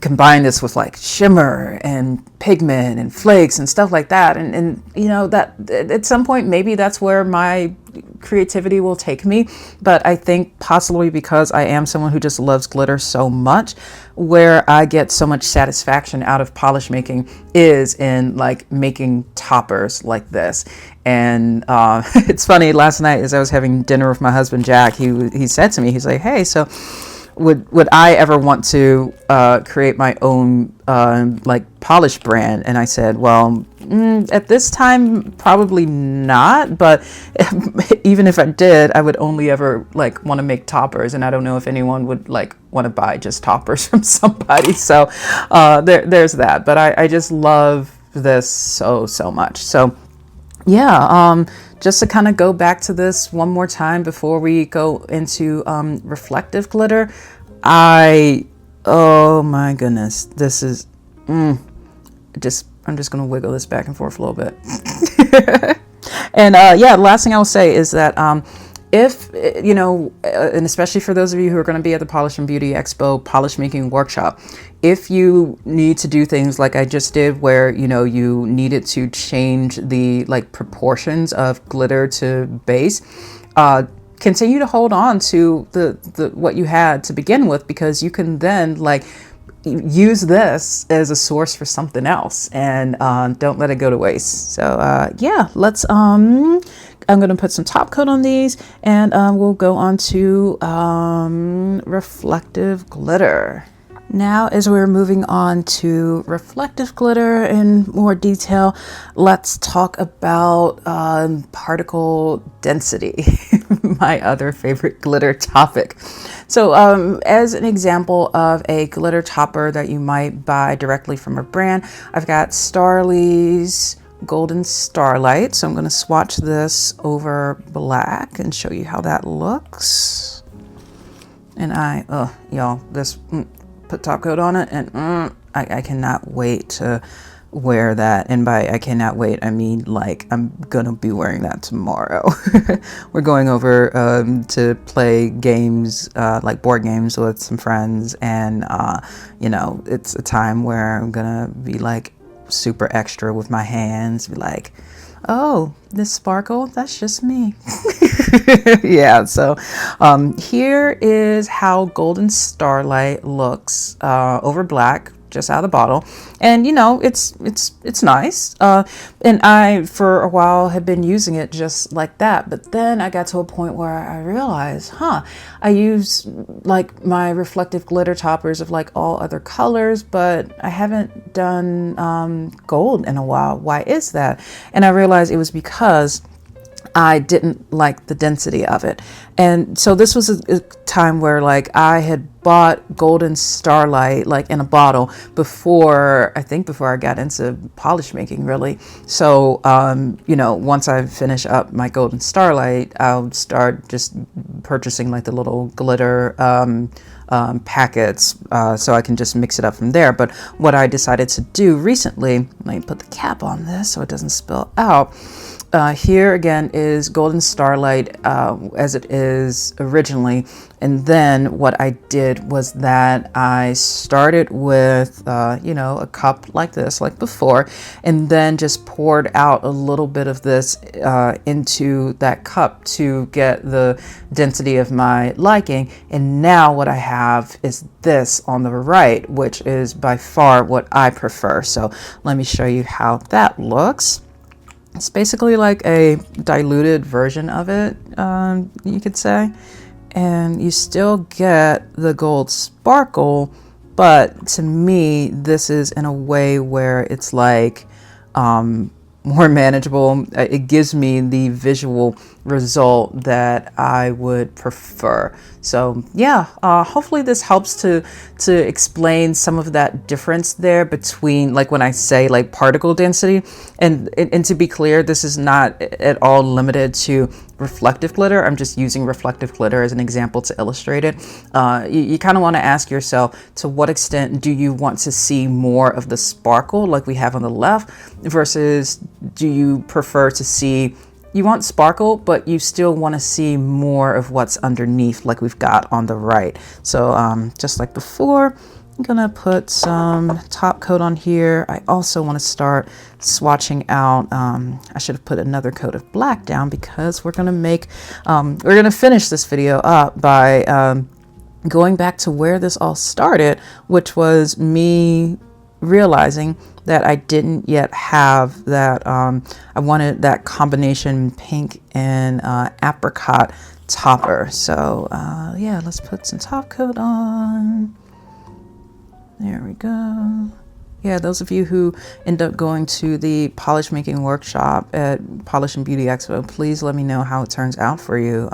combine this with like shimmer and pigment and flakes and stuff like that, and you know, that at some point maybe that's where my creativity will take me. But I think possibly because I am someone who just loves glitter so much, where I get so much satisfaction out of polish making is in like making toppers like this. And it's funny, last night as I was having dinner with my husband Jack, he said to me, he's like, hey, so would I ever want to create my own like polish brand? And I said, well, at this time, probably not. But even if I did, I would only ever like want to make toppers. And I don't know if anyone would like want to buy just toppers from somebody. So there's that. But I just love this so much. So yeah, just to kind of go back to this one more time before we go into reflective glitter, oh my goodness, this is, I'm just going to wiggle this back and forth a little bit. And yeah, the last thing I'll say is that if, you know, and especially for those of you who are going to be at the Polish and Beauty Expo polish making workshop, if you need to do things like I just did, where, you know, you needed to change the like proportions of glitter to base, continue to hold on to the what you had to begin with, because you can then like use this as a source for something else, and don't let it go to waste. So yeah, let's I'm going to put some top coat on these, and we'll go on to reflective glitter. Now, as we're moving on to reflective glitter in more detail, let's talk about particle density, my other favorite glitter topic. So as an example of a glitter topper that you might buy directly from a brand, I've got Starly's Golden Starlight. So I'm going to swatch this over black and show you how that looks. And y'all, this put top coat on it, and I cannot wait to wear that. And by I cannot wait, I mean like I'm gonna be wearing that tomorrow. We're going over to play games, like board games with some friends, and you know, it's a time where I'm gonna be like super extra with my hands, be like, oh, this sparkle, that's just me. Yeah, so here is how Golden Starlight looks over black, just out of the bottle. And you know, it's nice. And I, for a while, had been using it just like that. But then I got to a point where I realized, I use like my reflective glitter toppers of like all other colors, but I haven't done gold in a while. Why is that? And I realized it was because I didn't like the density of it. And so this was a time where like I had bought Golden Starlight like in a bottle before I got into polish making, really. So you know, once I finish up my Golden Starlight, I'll start just purchasing like the little glitter packets, so I can just mix it up from there. But what I decided to do recently, let me put the cap on this so it doesn't spill out. Here again is Golden Starlight as it is originally, and then what I did was that I started with you know, a cup like this, like before, and then just poured out a little bit of this into that cup to get the density of my liking. And now what I have is this on the right, which is by far what I prefer. So let me show you how that looks. It's basically like a diluted version of it, you could say. And you still get the gold sparkle, but to me, this is in a way where it's like more manageable. It gives me the visual result that I would prefer. So yeah, hopefully this helps to explain some of that difference there between, like when I say like particle density, and to be clear, this is not at all limited to reflective glitter. I'm just using reflective glitter as an example to illustrate it. You kind of want to ask yourself, to what extent do you want to see more of the sparkle like we have on the left, versus do you prefer to see you want sparkle, but you still want to see more of what's underneath, like we've got on the right. So just like before, I'm gonna put some top coat on here. I also want to start swatching out, I should have put another coat of black down, because we're gonna finish this video up by going back to where this all started, which was me realizing that I didn't yet have that, I wanted that combination pink and apricot topper. So yeah, let's put some top coat on. There we go. Yeah, those of you who end up going to the polish making workshop at Polish and Beauty Expo, please let me know how it turns out for you.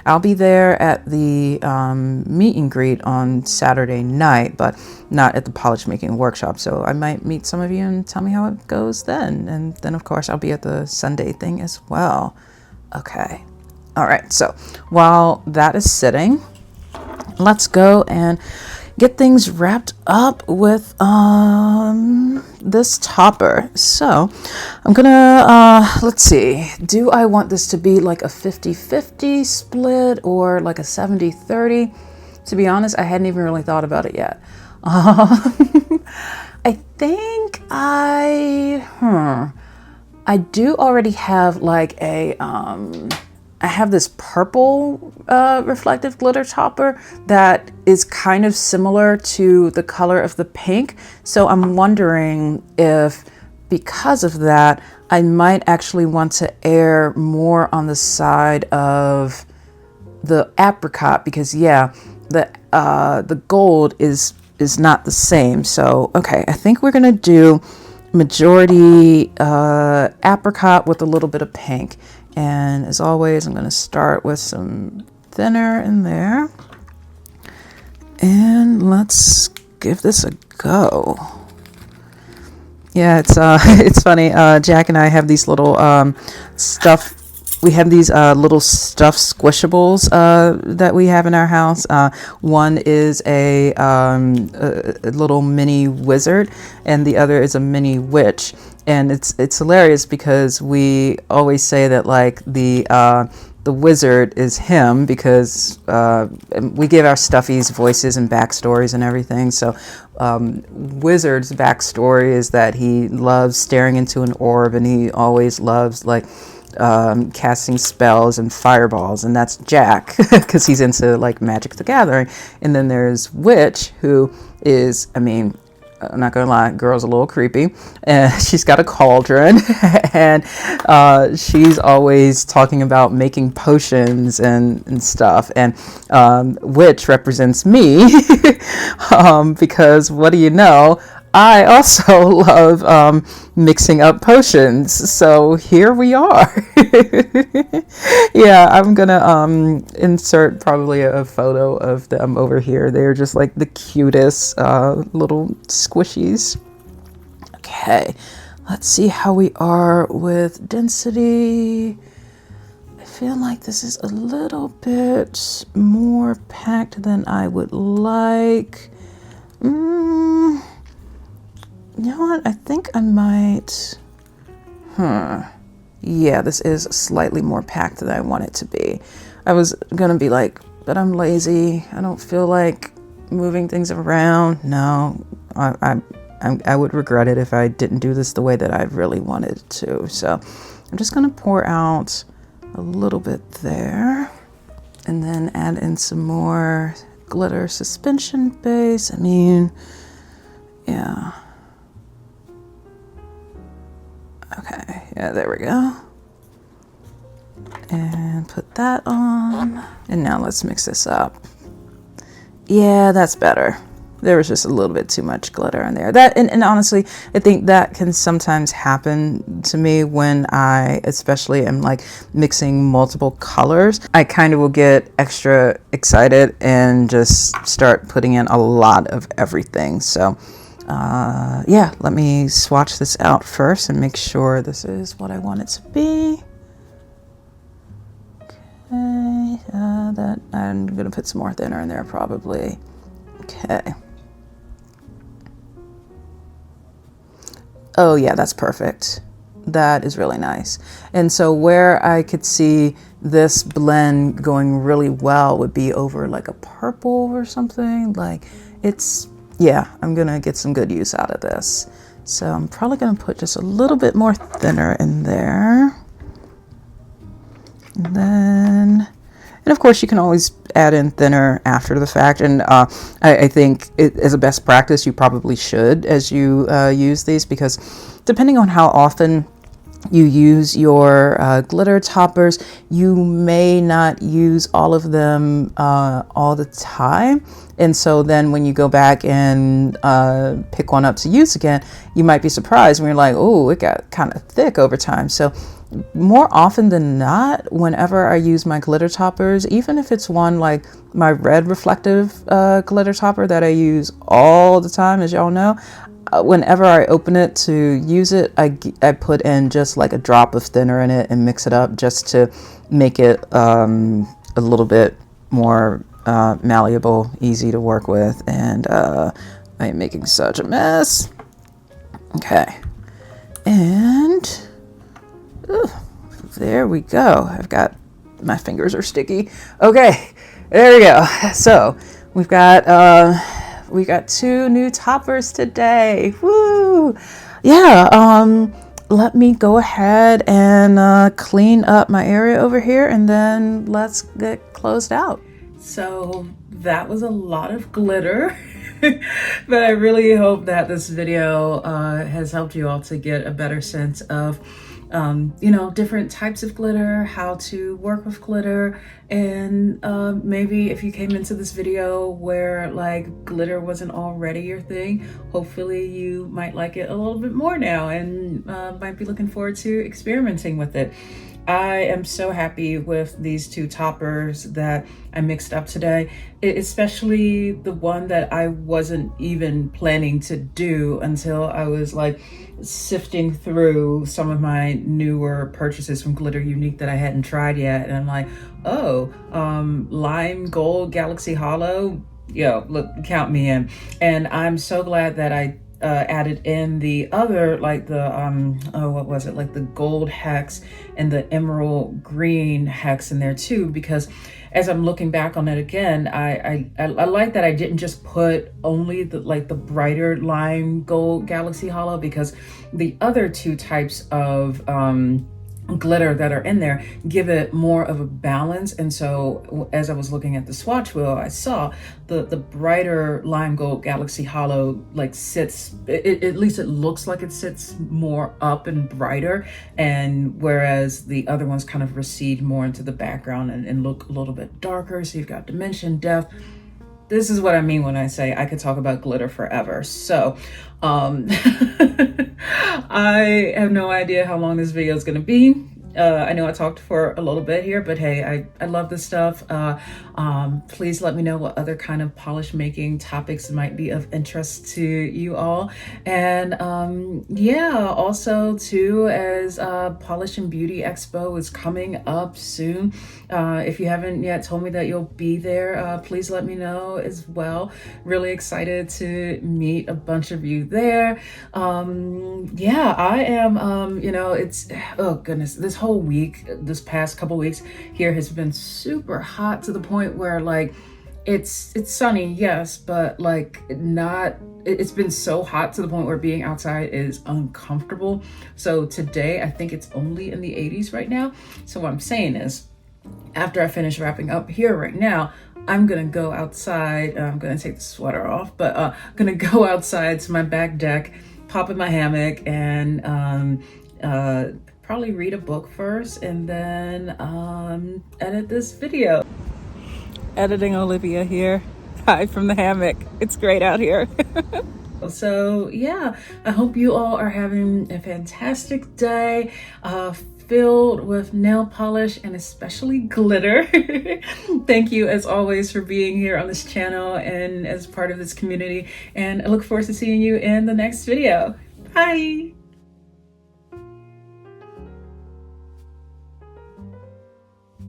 I'll be there at the meet and greet on Saturday night, but not at the polish making workshop. So I might meet some of you and tell me how it goes then. And then of course I'll be at the Sunday thing as well. Okay. All right. So while that is sitting, let's go and get things wrapped up with this topper. So I'm gonna let's see, do I want this to be like a 50-50 split or like a 70-30? To be honest, I hadn't even really thought about it yet. I think I do already have like a I have this purple reflective glitter topper that is kind of similar to the color of the pink. So I'm wondering if, because of that, I might actually want to err more on the side of the apricot, because yeah, the gold is not the same. So okay, I think we're gonna do majority apricot with a little bit of pink. And as always, I'm going to start with some thinner in there. And let's give this a go. Yeah, it's funny. Jack and I have these little we have these little stuffed squishables that we have in our house. One is a little mini wizard, and the other is a mini witch. And it's hilarious because we always say that like the wizard is him, because we give our stuffies voices and backstories and everything. So Wizard's backstory is that he loves staring into an orb, and he always loves like casting spells and fireballs, and that's Jack because he's into like Magic the Gathering. And then there's Witch, who is, I mean, I'm not gonna lie, girl's a little creepy, and she's got a cauldron and she's always talking about making potions and stuff. And Witch represents me because what do you know, I also love mixing up potions. So here we are. Yeah, I'm gonna insert probably a photo of them over here. They're just like the cutest little squishies. Okay, let's see how we are with density. I feel like this is a little bit more packed than I would like. You know what? I think I might... Yeah, this is slightly more packed than I want it to be. I was going to be like, but I'm lazy. I don't feel like moving things around. No, I would regret it if I didn't do this the way that I really wanted to. So I'm just going to pour out a little bit there. And then add in some more glitter suspension base. I mean, yeah. Okay, yeah, there we go. And put that on. And now let's mix this up. Yeah, that's better. There was just a little bit too much glitter in there. That and honestly, I think that can sometimes happen to me when I especially am like mixing multiple colors. I kind of will get extra excited and just start putting in a lot of everything. So yeah, let me swatch this out first and make sure this is what I want it to be. Okay, that I'm gonna put some more thinner in there probably. Okay. Oh yeah, that's perfect. that is really nice. And so where I could see this blend going really well would be over like a purple or something. Like it's, yeah, I'm gonna get some good use out of this. So I'm probably gonna put just a little bit more thinner in there. And then, and of course you can always add in thinner after the fact. And I think as a best practice, you probably should as you use these, because depending on how often you use your glitter toppers, you may not use all of them all the time. And so then when you go back and pick one up to use again, you might be surprised when you're like, oh, it got kind of thick over time. So more often than not, whenever I use my glitter toppers, even if it's one like my red reflective glitter topper that I use all the time, as y'all know, whenever I open it to use it, I put in just like a drop of thinner in it and mix it up just to make it a little bit more malleable, easy to work with. And I am making such a mess. Okay. And there we go. I've got, my fingers are sticky. Okay, there we go. So we've got 2 new toppers today. Woo! Yeah, let me go ahead and clean up my area over here, and then let's get closed out. So that was a lot of glitter, but I really hope that this video has helped you all to get a better sense of you know, different types of glitter, how to work with glitter, and maybe if you came into this video where like glitter wasn't already your thing, hopefully you might like it a little bit more now and might be looking forward to experimenting with it. I am so happy with these 2 toppers that I mixed up today, especially the one that I wasn't even planning to do until I was like sifting through some of my newer purchases from Glitter Unique that I hadn't tried yet. And I'm like, oh, lime gold galaxy holo, yo, look, count me in. And I'm so glad that I added in the other, like the oh, what was it, like the gold hex and the emerald green hex in there too, because as I'm looking back on it again, I like that I didn't just put only the like the brighter lime gold galaxy holo, because the other 2 types of glitter that are in there give it more of a balance. And so as I was looking at the swatch wheel, I saw the brighter lime gold galaxy holo like sits, at least it looks like it sits more up and brighter, and whereas the other ones kind of recede more into the background and look a little bit darker. So you've got dimension, depth. This is what I mean when I say I could talk about glitter forever. So I have no idea how long this video is going to be. I know I talked for a little bit here, but hey, I love this stuff. Please let me know what other kind of polish making topics might be of interest to you all. And yeah, also too, as Polish and Beauty Expo is coming up soon, if you haven't yet told me that you'll be there, please let me know as well. Really excited to meet a bunch of you there. Yeah, I am, you know, it's, oh goodness, this whole week, this past couple weeks here has been super hot to the point where like it's sunny, yes, but like not, it's been so hot to the point where being outside is uncomfortable. So today I think it's only in the 80s right now. So what I'm saying is, after I finish wrapping up here right now, I'm gonna go outside. I'm gonna take the sweater off, but I'm gonna go outside to my back deck, pop in my hammock, and probably read a book first, and then edit this video. Editing Olivia here. Hi from the hammock. It's great out here. So yeah, I hope you all are having a fantastic day, filled with nail polish and especially glitter. Thank you as always for being here on this channel and as part of this community, and I look forward to seeing you in the next video. Bye.